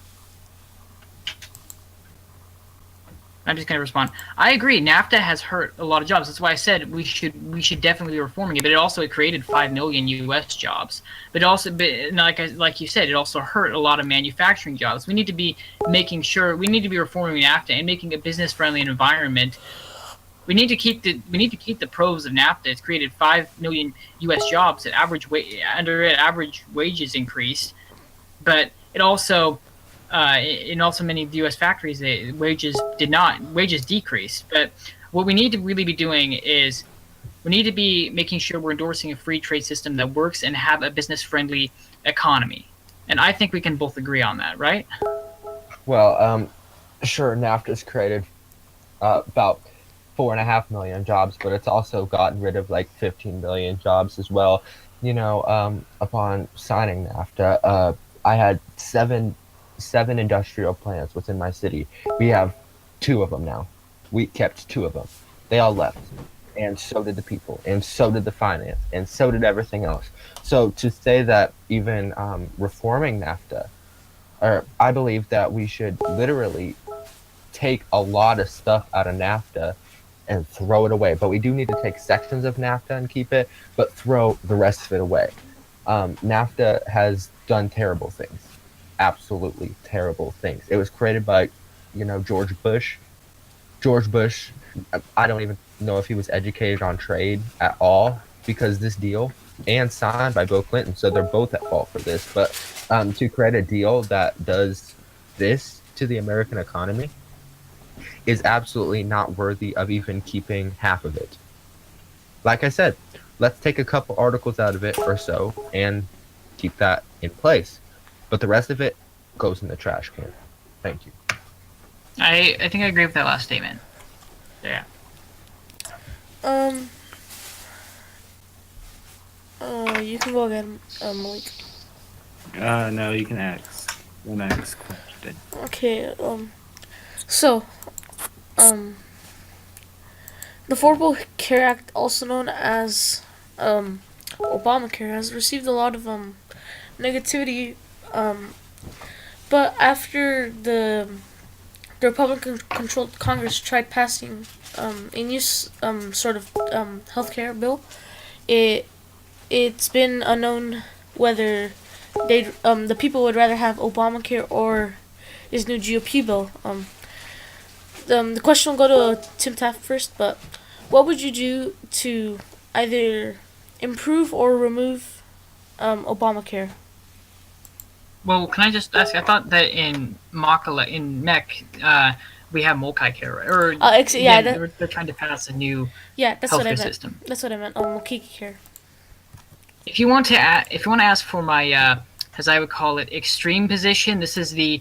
I'm just going to respond. I agree. NAFTA has hurt a lot of jobs. That's why I said we should definitely be reforming it. But it created 5 million U.S. jobs. But like you said, it also hurt a lot of manufacturing jobs. We need to be reforming NAFTA and making a business-friendly environment. We need to keep the pros of NAFTA. It's created 5 million U.S. jobs at average wages increased, but it also. In also many of the U.S. factories, wages decreased. But what we need to really be doing is we need to be making sure we're endorsing a free trade system that works and have a business-friendly economy. And I think we can both agree on that, right? Well, sure, NAFTA's created about 4.5 million jobs, but it's also gotten rid of like 15 million jobs as well. Upon signing NAFTA, I had seven industrial plants within my city. We have 2 of them now. We kept 2 of them. They all left. And so did the people. And so did the finance. And so did everything else. So to say that even reforming NAFTA, I believe that we should literally take a lot of stuff out of NAFTA and throw it away. But we do need to take sections of NAFTA and keep it, but throw the rest of it away. NAFTA has done terrible things. Absolutely terrible things. It was created by, George Bush. George Bush, I don't even know if he was educated on trade at all, because this deal, and signed by Bill Clinton, so they're both at fault for this. But to create a deal that does this to the American economy is absolutely not worthy of even keeping half of it. Like I said, let's take a couple articles out of it or so and keep that in place. But the rest of it goes in the trash can. Thank you. I think I agree with that last statement. Yeah. You can go again, Malik. No, you can ask the next question. Okay, so, the Affordable Care Act, also known as, Obamacare, has received a lot of, negativity, but after the Republican-controlled Congress tried passing, a new, sort of, healthcare bill, it's been unknown whether the people would rather have Obamacare or his new GOP bill. The question will go to Tim Taft first, but what would you do to either improve or remove Obamacare? Well, can I just ask? I thought that in MEC, we have multi-care, right? Or they're trying to pass a new that's what I healthcare meant. system. That's what I meant. Multi care. If you want to ask for my, as I would call it, extreme position, this is the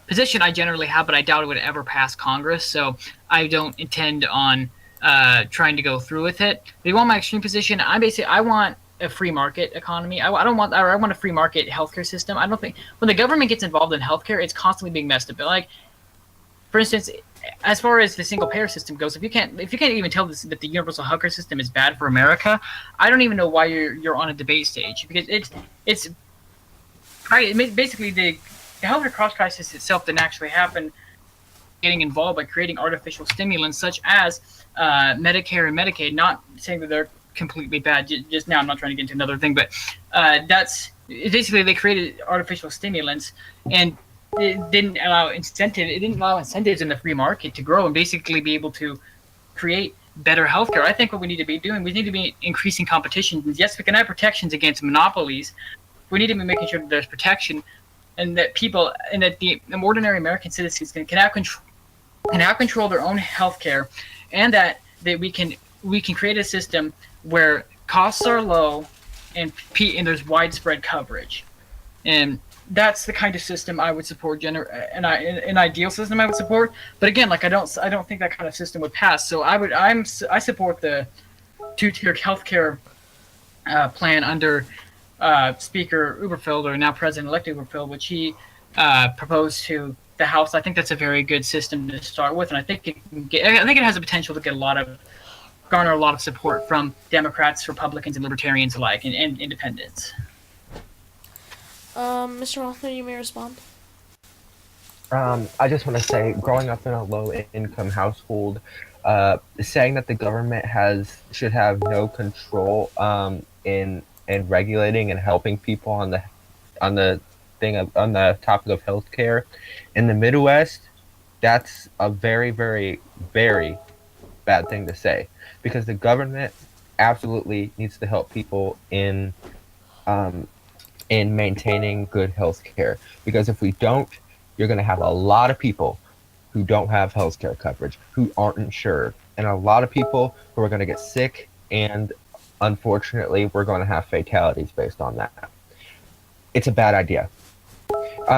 position I generally have, but I doubt it would ever pass Congress. So I don't intend on trying to go through with it. If you want my extreme position, I want a free market economy. I want a free market healthcare system. I don't think when the government gets involved in healthcare, it's constantly being messed up. Like, for instance, as far as the single payer system goes, if you can't even tell this, that the universal healthcare system is bad for America, I don't even know why you're on a debate stage, because it's basically the healthcare cost crisis itself didn't actually happen. Getting involved by creating artificial stimulants such as Medicare and Medicaid. Not saying that they're completely bad. Just now, I'm not trying to get into another thing, but that's basically they created artificial stimulants, and it didn't allow incentives in the free market to grow and basically be able to create better healthcare. I think what we need to be doing, we need to be increasing competition. Yes, we can have protections against monopolies. We need to be making sure that there's protection, and that people, and that the ordinary American citizens can have control their own healthcare, and that we can create a system where costs are low, and there's widespread coverage, and that's the kind of system I would support. An ideal system I would support, but again, like I don't think that kind of system would pass. So I support the two-tier healthcare plan under Speaker Uberfeld, or now President-elect Uberfeld, which he proposed to the House. I think that's a very good system to start with, and I think it has the potential to garner a lot of support from Democrats, Republicans, and Libertarians alike, and independents. Mr. Hawthorne, you may respond. I just want to say, growing up in a low-income household, saying that the government should have no control in regulating and helping people on the topic of healthcare in the Midwest, that's a very, very, very bad thing to say, because the government absolutely needs to help people in maintaining good health care. Because if we don't, you're going to have a lot of people who don't have health care coverage, who aren't insured, and a lot of people who are going to get sick, and unfortunately, we're going to have fatalities based on that. It's a bad idea.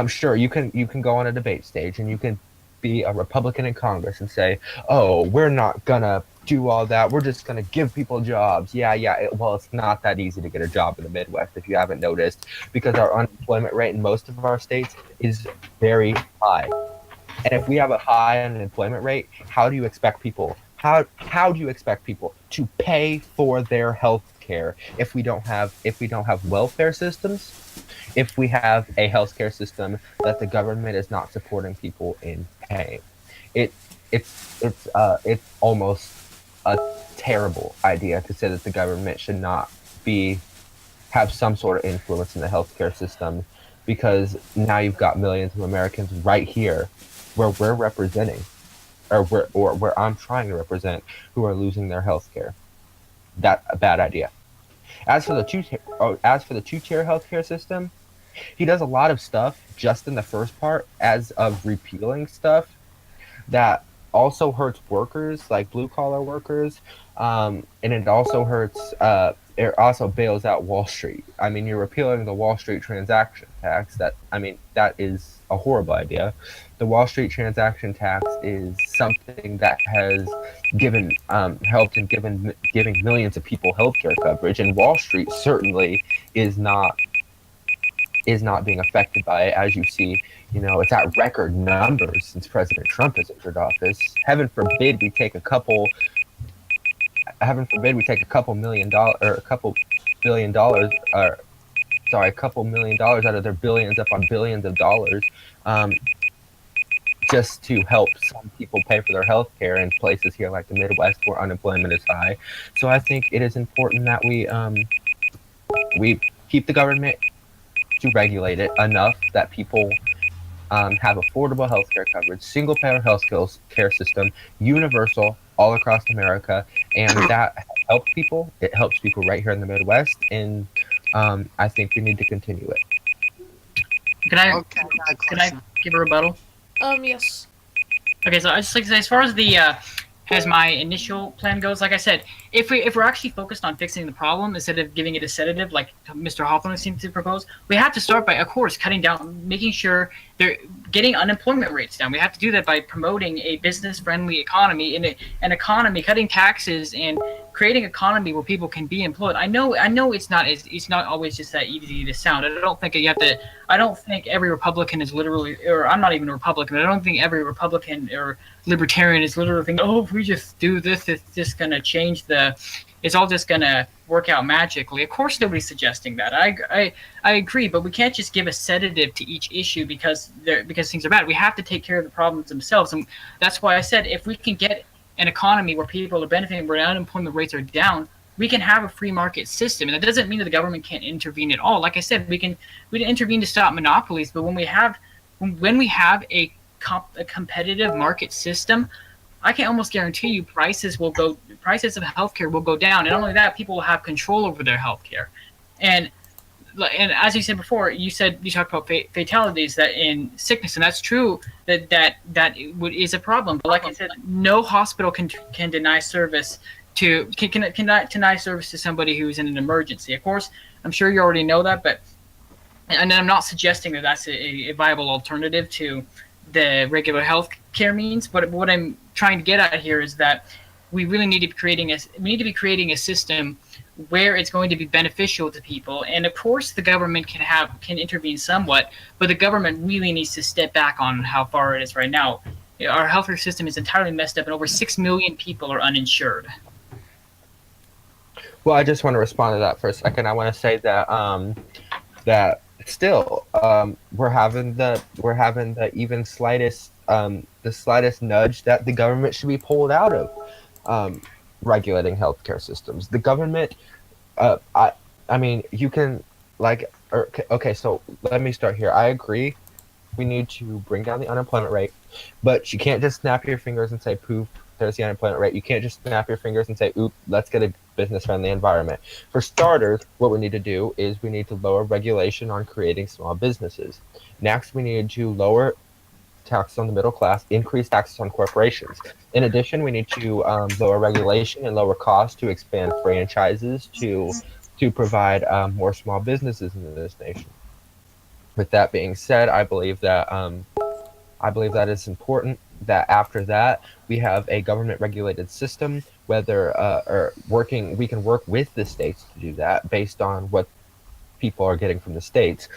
Sure, you can go on a debate stage and you can be a Republican in Congress and say, "Oh, we're not gonna do all that. We're just gonna give people jobs." Well, it's not that easy to get a job in the Midwest, if you haven't noticed, because our unemployment rate in most of our states is very high. And if we have a high unemployment rate, how do you expect people? How do you expect people to pay for their health care if we don't have welfare systems? If we have a healthcare system that the government is not supporting people in paying, it's almost a terrible idea to say that the government should not have some sort of influence in the healthcare system, because now you've got millions of Americans right here, where we're representing, or where I'm trying to represent, who are losing their healthcare. That's a bad idea. As for the two-tier healthcare system, he does a lot of stuff just in the first part, as of repealing stuff that also hurts workers, like blue-collar workers, and it also hurts. It also bails out Wall Street. I mean, you're repealing the Wall Street transaction tax. That is a horrible idea. The Wall Street transaction tax is something that has helped in giving millions of people healthcare coverage, and Wall Street certainly is not being affected by it. As you see, it's at record numbers since President Trump has entered office. Heaven forbid we take a couple million dollars out of their billions upon billions of dollars, just to help some people pay for their health care in places here like the Midwest where unemployment is high. So I think it is important that we keep the government to regulate it enough that people have affordable healthcare coverage, single-payer healthcare system, universal all across America, and that helps people. It helps people right here in the Midwest, and I think we need to continue it. Can I give a rebuttal? Yes. Okay, so I just like to say, as far as as my initial plan goes, like I said, if we're actually focused on fixing the problem instead of giving it a sedative, like Mr. Hawthorne seems to propose, we have to start by, of course, cutting down, making sure they're getting unemployment rates down. We have to do that by promoting a business-friendly economy, and an economy, cutting taxes, and creating an economy where people can be employed. I know it's not always just that easy to sound. I don't think every Republican is literally, or I'm not even a Republican. I don't think every Republican or Libertarian is literally thinking, "Oh, if we just do this, it's just gonna change it's all just gonna work out magically." Of course, nobody's suggesting that. I agree, but we can't just give a sedative to each issue because things are bad. We have to take care of the problems themselves, and that's why I said if we can get an economy where people are benefiting, where unemployment rates are down, we can have a free market system. And that doesn't mean that the government can't intervene at all. Like I said, we can intervene to stop monopolies, but when we have a competitive market system, I can almost guarantee you prices of healthcare will go down, and not only that, people will have control over their healthcare. And as you said before, you talked about fatalities that in sickness, and that's true that is a problem. But like I said, no hospital can deny service can deny service to somebody who's in an emergency. Of course, I'm sure you already know that, but and I'm not suggesting that that's a viable alternative to the regular health care means. But what I'm trying to get at here is that we really need to be creating a system where it's going to be beneficial to people. And of course, the government can intervene somewhat, but the government really needs to step back on how far it is right now. Our healthcare system is entirely messed up, and over 6 million people are uninsured. Well, I just want to respond to that for a second. I want to say that that still we're having the even slightest the slightest nudge that the government should be pulled out of regulating healthcare systems. The government, I mean, you can okay. So let me start here. I agree. We need to bring down the unemployment rate, but you can't just snap your fingers and say, "Poof, there's the unemployment rate." You can't just snap your fingers and say, "Oop, let's get a business-friendly environment." For starters, what we need to do is we need to lower regulation on creating small businesses. Next, we need to lower taxes on the middle class, increase taxes on corporations. In addition, we need to lower regulation and lower costs to expand franchises to provide more small businesses in this nation. With that being said, I believe that it's important that after that we have a government regulated system, whether we can work with the states to do that based on what people are getting from the states.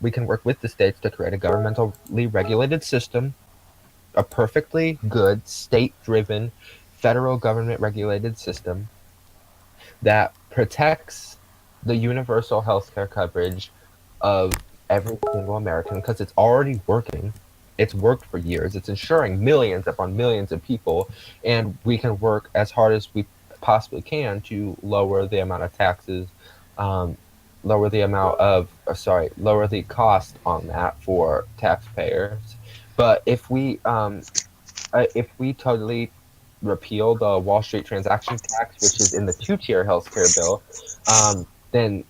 We can work with the states to create a governmentally regulated system, a perfectly good state-driven federal government regulated system that protects the universal health care coverage of every single American, because it's already working. It's worked for years. It's insuring millions upon millions of people, and we can work as hard as we possibly can to lower the amount of taxes, lower the cost on that for taxpayers. But if we totally repeal the Wall Street transaction tax, which is in the two-tier healthcare bill, then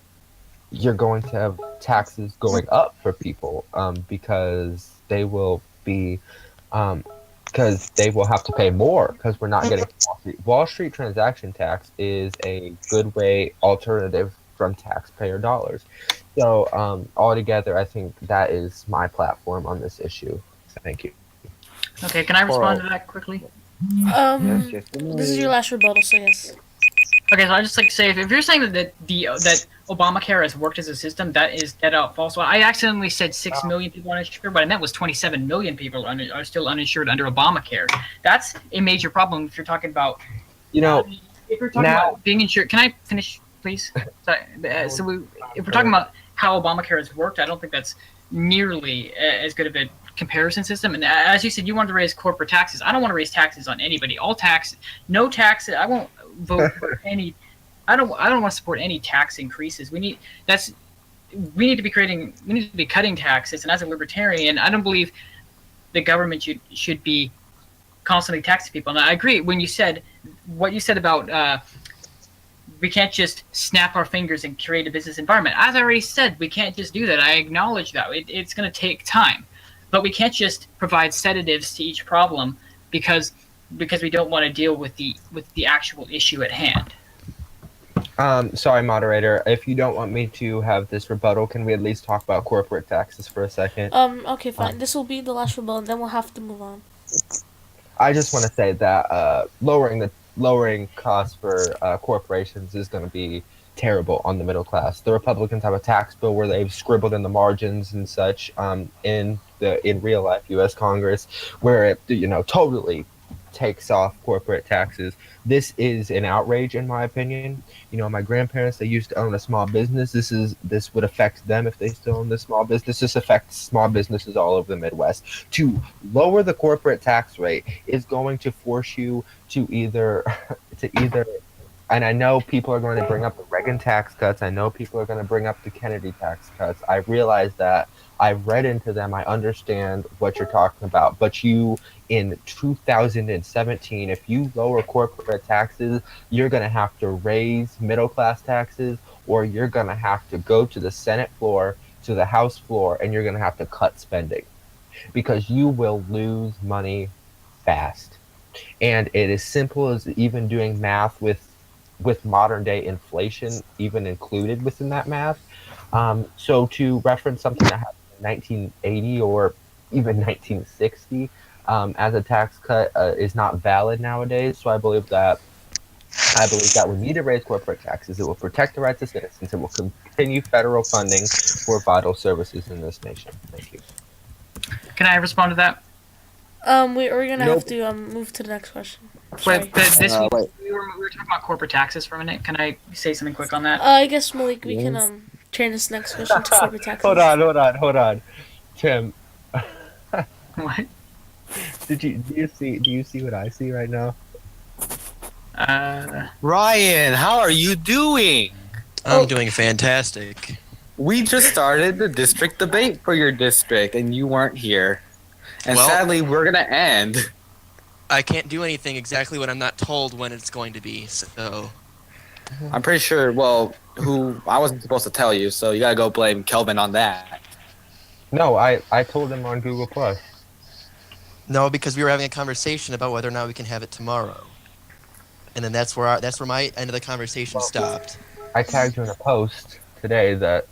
you're going to have taxes going up for people because they will have to pay more because we're not getting Wall Street. Wall Street transaction tax is a good way alternative from taxpayer dollars. So altogether, I think that is my platform on this issue. Thank you. Okay, can I respond to that quickly? Yes, This is your last rebuttal, so yes. Okay, so I just like to say, if you're saying that that Obamacare has worked as a system, that is dead out false. Well, I accidentally said 6 million people uninsured, but I meant was 27 million people are still uninsured under Obamacare. That's a major problem if you're talking about. If we're talking about being insured, can I finish, please? If we're talking about how Obamacare has worked, I don't think that's nearly as good of a comparison system. And as you said, you wanted to raise corporate taxes. I don't want to raise taxes on anybody. No taxes. I won't vote for any. I don't want to support any tax increases. We need to be cutting taxes. And as a libertarian, I don't believe the government should be constantly taxing people. And I agree when you said what you said about we can't just snap our fingers and create a business environment. As I already said, we can't just do that. I acknowledge that. It's going to take time. But we can't just provide sedatives to each problem because we don't want to deal with the actual issue at hand. Sorry, moderator. If you don't want me to have this rebuttal, can we at least talk about corporate taxes for a second? Okay, fine. This will be the last rebuttal, and then we'll have to move on. I just want to say that lowering costs for corporations is going to be terrible on the middle class. The Republicans have a tax bill where they've scribbled in the margins and such in real life U.S. Congress, where it totally takes off corporate taxes. This is an outrage, in my opinion. My grandparents, they used to own a small business. This would affect them if they still own the small business. This affects small businesses all over the Midwest. To lower the corporate tax rate is going to force you to either and I know people are going to bring up the Reagan tax cuts. I know people are going to bring up the Kennedy tax cuts. I realize that. I've read into them. I understand what you're talking about. But you, in 2017, if you lower corporate taxes, you're going to have to raise middle class taxes, or you're going to have to go to the Senate floor, to the House floor, and you're going to have to cut spending because you will lose money fast. And it is simple as even doing math with modern day inflation even included within that math. So to reference something that happened in 1980 or even 1960 as a tax cut is not valid nowadays. So I believe that we need to raise corporate taxes. It will protect the rights of citizens. It will continue federal funding for vital services in this nation. Thank you. Can I respond to that? We're gonna Nope. have to move to the next question. Sorry. Wait, but this week wait. we were talking about corporate taxes for a minute. Can I say something quick on that? I guess Malik, we can turn this next question to corporate taxes. Hold on. Tim, What? do you see what I see right now? Ryan, how are you doing? I'm doing fantastic. We just started the district debate for your district, and you weren't here. And Well- sadly, we're gonna end. I can't do anything exactly when I'm not told when it's going to be, so... I'm pretty sure. Well, I wasn't supposed to tell you, so you gotta go blame Kelvin on that. No, I told him on Google Plus. No, because we were having a conversation about whether or not we can have it tomorrow. And then that's where my end of the conversation stopped. I tagged you in a post today that,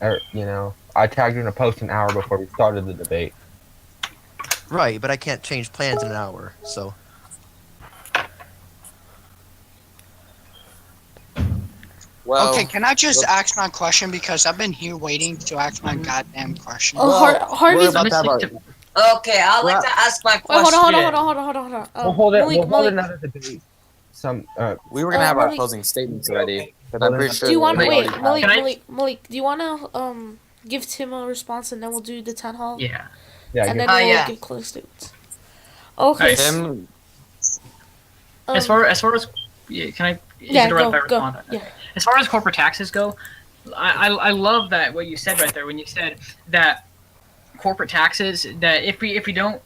I tagged you in a post an hour before we started the debate. Right, but I can't change plans in an hour, so... Well, Okay, can I just ask my question because I've been here waiting to ask my goddamn question. Oh, Harvey's. we're about to have our- Okay, I'd like to ask my Wait, question. hold on. We'll hold it. Malik, We'll hold Malik, another debate. we were gonna have our Malik- closing statements ready, but I'm pretty sure. do you want to we wait, already have- Malik? Do you want to give Tim a response and then we'll do the town hall? Yeah. Yeah, And then Oh, we'll yeah. give closing statements. Okay. Alright, Tim, As far as yeah, can I? Is yeah, it alright if I go. respond? Yeah. As far as corporate taxes go, I love that what you said right there when you said that corporate taxes, that if we don't,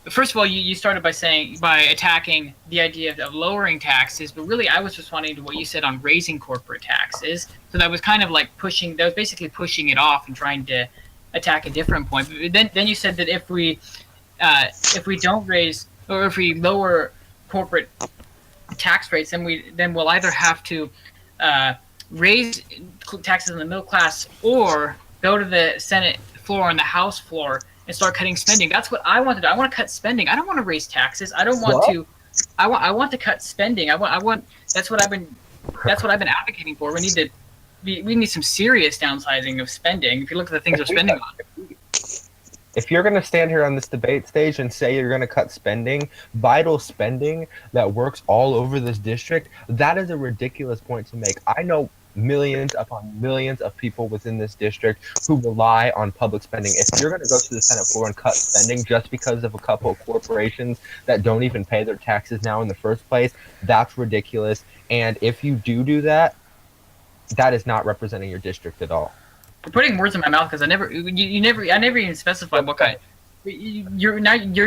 first of all, you started by attacking the idea of lowering taxes, but really I was responding to what you said on raising corporate taxes. So that was kind of like basically pushing it off and trying to attack a different point. But then you said that if we don't raise, or if we lower corporate tax rates, then we'll either have to raise taxes on the middle class or go to the Senate floor and the House floor and start cutting spending. That's what I want to do. I want to cut spending. I don't want to raise taxes. I don't want What? to. I want to cut spending. I want. That's what I've been advocating for. We need some serious downsizing of spending. If you look at the things we're spending on. if you're going to stand here on this debate stage and say you're going to cut spending, vital spending that works all over this district, that is a ridiculous point to make. I know millions upon millions of people within this district who rely on public spending. If you're going to go to the Senate floor and cut spending just because of a couple of corporations that don't even pay their taxes now in the first place, that's ridiculous. And if you do that, that is not representing your district at all. You're putting words in my mouth because I never even specified what kind. You're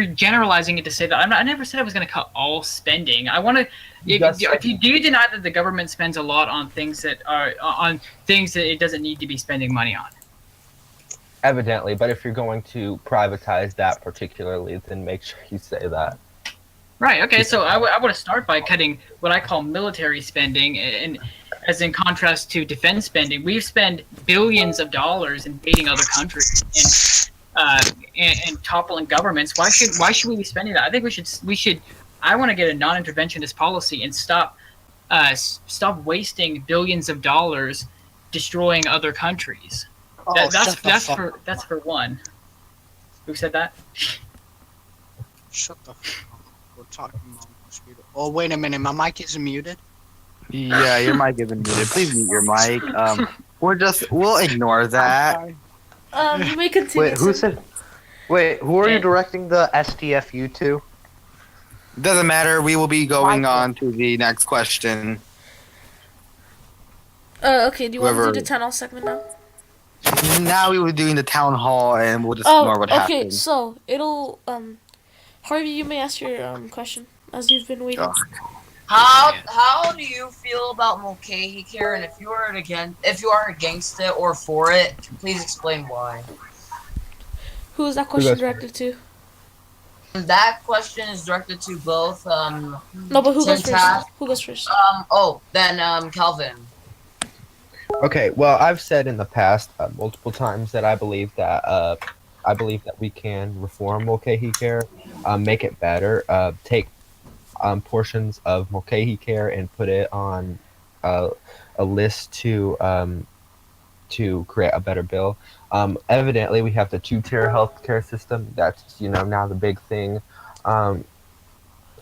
generalizing it to say that I never said I was going to cut all spending. I want to. Do you deny that the government spends a lot on things that it doesn't need to be spending money on? Evidently, but if you're going to privatize that particularly, then make sure you say that. Right. Okay. So I want to start by cutting what I call military spending, and as in contrast to defense spending, we've spent billions of dollars invading other countries and toppling governments. Why should we be spending that? I think we should. I want to get a non-interventionist policy and stop wasting billions of dollars destroying other countries. That's for one. Who said that? Shut the fuck up. We're talking about mosquito. Oh, wait a minute. My mic isn't muted. yeah, your mic isn't muted. Please mute your mic. We'll ignore that. You may continue. Wait, who said? Wait, who are you directing the STFU to? Doesn't matter. We will be going Michael. on to the next question. Okay, do you want to do Whoever. the town hall segment now? Now we were doing the town hall, and we'll just Oh, ignore what okay, happened. so it'll, Harvey, you may ask your, question, as you've been waiting. Ugh. How do you feel about Mulcahy care, and if you are against it or for it, please explain why. Who is that question goes directed to? That question is directed to both No, but who Tim goes first? Taft. Who goes first? Then Kelvin. Okay, well, I've said in the past multiple times that I believe that we can reform Mulcahy Care, make it better, take portions of Mulcahy Care and put it on a list to create a better bill. Evidently, we have the two-tier healthcare system. That's now the big thing.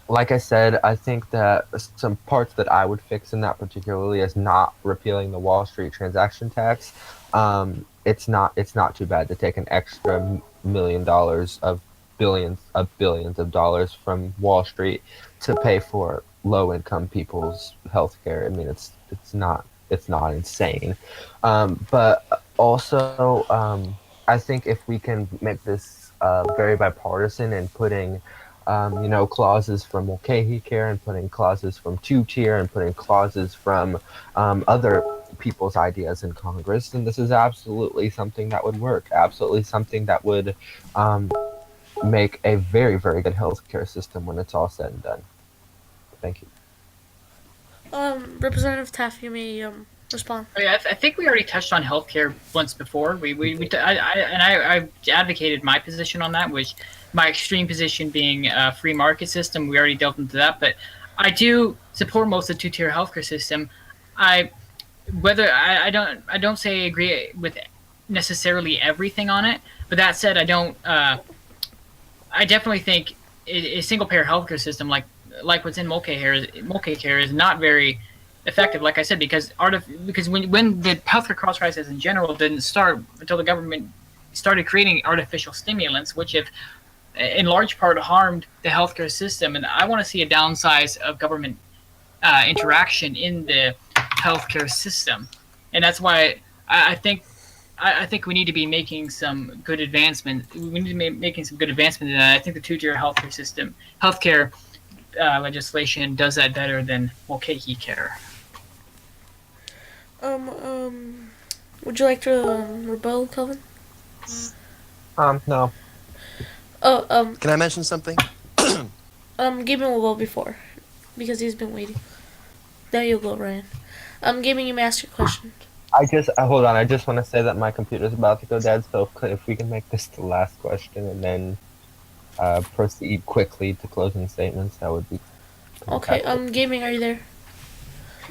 Like I said, I think that some parts that I would fix in that particularly is not repealing the Wall Street transaction tax. It's not too bad to take an extra $1 million of billions of dollars from Wall Street to pay for low income people's health care. I mean, it's not insane, but also I think if we can make this very bipartisan and putting clauses from Mulcahy Care and putting clauses from two-tier and putting clauses from other people's ideas in Congress, and this is absolutely something that would work. Absolutely something that would make a very, very good healthcare system when it's all said and done. Thank you. Representative Taft, you may respond. I think we already touched on healthcare once before. I advocated my position on that, which my extreme position being a free market system. We already delved into that, but I do support most of the two-tier healthcare system. I don't say I agree with necessarily everything on it, but that said, I don't. I definitely think a single-payer healthcare system like what's in Mulcahy Care is not very effective. Like I said, because when the healthcare cost crisis in general didn't start until the government started creating artificial stimulants, which have in large part harmed the healthcare system. And I want to see a downsize of government interaction in the healthcare system, and that's why I think we need to be making some good advancement. We need to be making some good advancement in that. I think the two-tier healthcare legislation does that better than Mulcahy Care. Would you like to rebel, Kelvin? No. Oh, Can I mention something? Gaming will go before, because he's been waiting. There you go, Ryan. Gaming, you may ask your question. Hold on. I just want to say that my computer's about to go dead. So if we can make this the last question and then proceed quickly to closing statements, that would be. Okay. Gaming, are you there?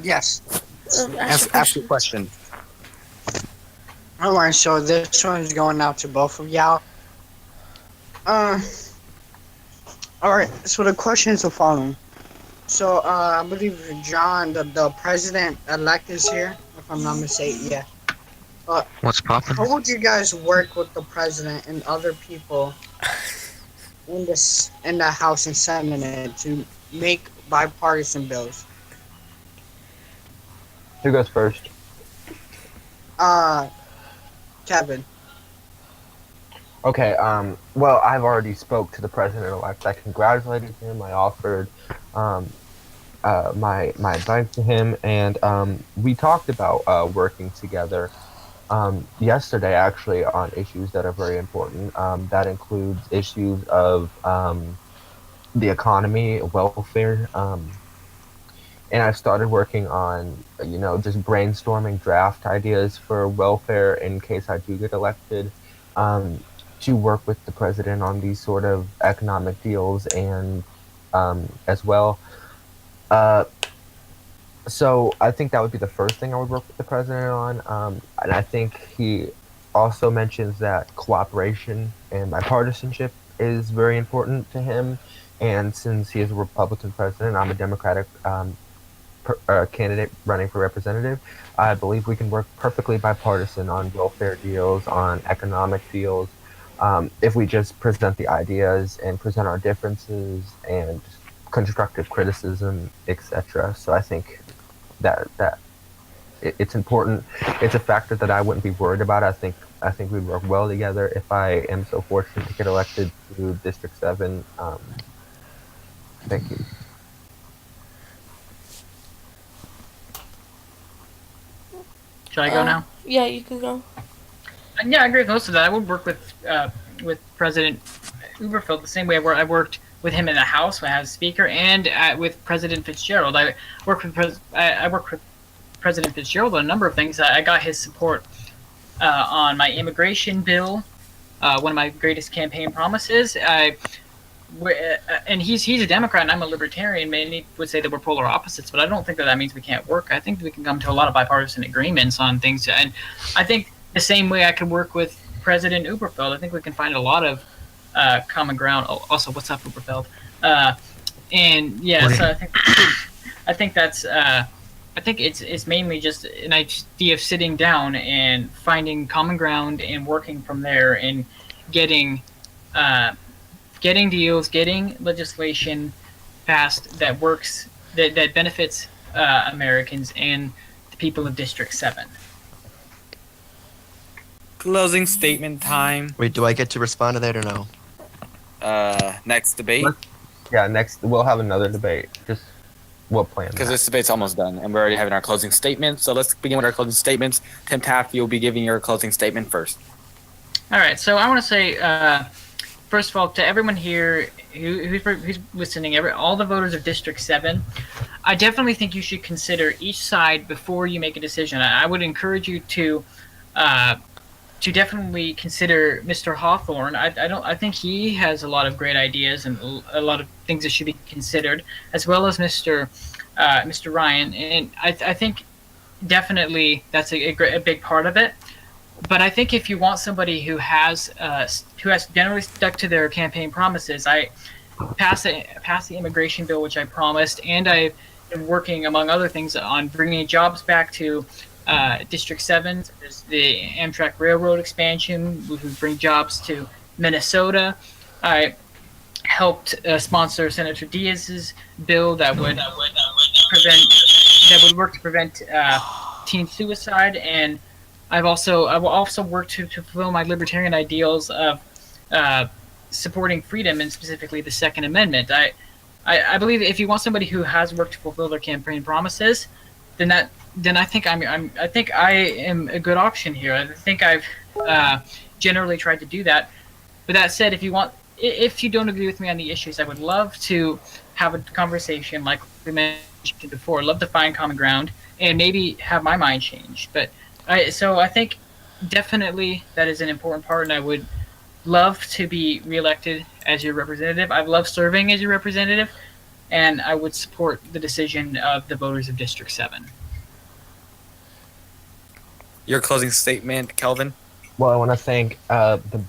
Yes. Ask your question. Alright, so this one's going out to both of y'all. Alright, so the question is the following. So, I believe John, the president-elect is here, if I'm not mistaken, yeah. What's poppin'? How would you guys work with the president and other people in the House and Senate to make bipartisan bills? Who goes first? Kevin. Okay. Well, I've already spoke to the president-elect. I congratulated him. I offered my advice to him, and we talked about working together yesterday, actually, on issues that are very important. That includes issues of the economy, welfare, and I've started working on, just brainstorming draft ideas for welfare in case I do get elected, to work with the president on these sort of economic deals and as well. So I think that would be the first thing I would work with the president on. And I think he also mentions that cooperation and bipartisanship is very important to him. And since he is a Republican president, I'm a Democratic candidate running for representative, I believe we can work perfectly bipartisan on welfare deals, on economic deals, if we just present the ideas and present our differences and constructive criticism, etc. So I think that it's important. It's a factor that I wouldn't be worried about. I think we work well together. If I am so fortunate to get elected to District 7, thank you. Should I go now? Yeah, you can go. Yeah, I agree with most of that. I would work with President Uberfield the same way I worked with him in the House when I was Speaker, and with President Fitzgerald. I worked with President Fitzgerald on a number of things. I got his support on my immigration bill, one of my greatest campaign promises. And he's a Democrat and I'm a Libertarian. Many would say that we're polar opposites, but I don't think that means we can't work. I think that we can come to a lot of bipartisan agreements on things, and I think the same way I could work with President Uberfeld. I think we can find a lot of common ground. Oh, also, what's up, Uberfeld? And yeah, so I think that's. I think it's mainly just an idea of sitting down and finding common ground and working from there and getting deals, getting legislation passed that works, that benefits Americans and the people of District 7. Closing statement time. Wait, do I get to respond to that or no? Next debate. Yeah, next we'll have another debate. Just we'll plan Because that. this debate's almost done, and we're already having our closing statements. So let's begin with our closing statements. Tim Taft, you'll be giving your closing statement first. All right, so I want to say, first of all, to everyone here who's listening, all the voters of District 7, I definitely think you should consider each side before you make a decision. I would encourage you to definitely consider Mr. Hawthorne. I think he has a lot of great ideas and a lot of things that should be considered, as well as Mr. Ryan. And I think definitely that's a big part of it. But I think if you want somebody who has generally stuck to their campaign promises, I passed the immigration bill, which I promised, and I've been working, among other things, on bringing jobs back to District 7. There's the Amtrak Railroad expansion, which would bring jobs to Minnesota. I helped sponsor Senator Diaz's bill that would work to prevent teen suicide, and I will also work to fulfill my libertarian ideals of supporting freedom, and specifically the Second Amendment. I believe if you want somebody who has worked to fulfill their campaign promises, then I think I am a good option here. I think I've generally tried to do that. But that said, if you don't agree with me on the issues, I would love to have a conversation like we mentioned before. I'd love to find common ground and maybe have my mind changed. But I think definitely that is an important part, and I would love to be reelected as your representative. I've loved serving as your representative, and I would support the decision of the voters of District 7. Your closing statement, Kelvin. Well, I want to thank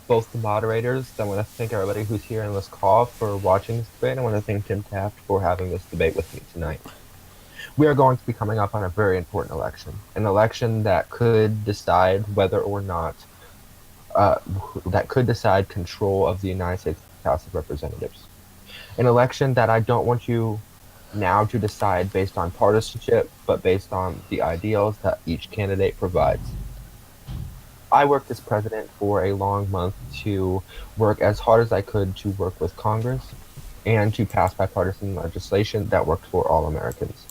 both the moderators. I want to thank everybody who's here in this call for watching this debate. I want to thank Tim Taft for having this debate with me tonight. We are going to be coming up on a very important election, an election that could decide whether or not, that could decide control of the United States House of Representatives. An election that I don't want you now to decide based on partisanship, but based on the ideals that each candidate provides. I worked as president for a long month to work as hard as I could to work with Congress and to pass bipartisan legislation that worked for all Americans.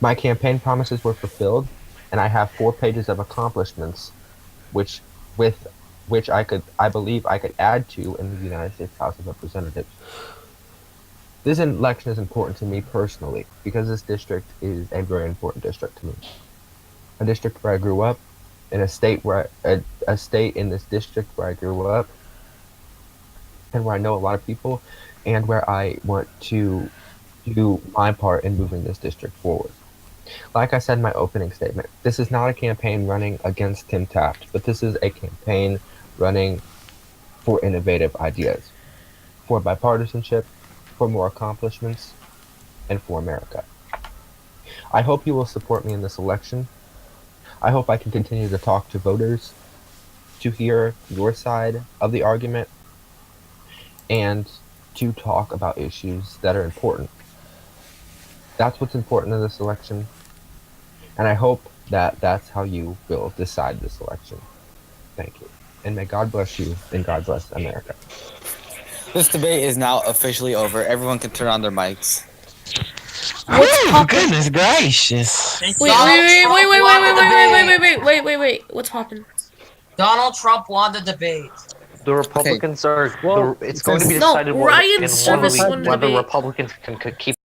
My campaign promises were fulfilled, and I have 4 pages of accomplishments, which I believe I could add to in the United States House of Representatives. This election is important to me personally because this district is a very important district to me. A district where I grew up, in a state in this district where I grew up, and where I know a lot of people, and where I want to do my part in moving this district forward. Like I said in my opening statement, this is not a campaign running against Tim Taft, but this is a campaign running for innovative ideas, for bipartisanship, for more accomplishments, and for America. I hope you will support me in this election. I hope I can continue to talk to voters, to hear your side of the argument, and to talk about issues that are important. That's what's important in this election. And I hope that that's how you will decide this election. Thank you. And may God bless you, and God bless America. This debate is now officially over. Everyone can turn on their mics. What's poppin'? Goodness gracious. Wait, what's poppin'? Donald Trump won the debate. The Republicans are. Well, It's going to be No, decided Ryan's in service one won week the whether debate. Republicans can keep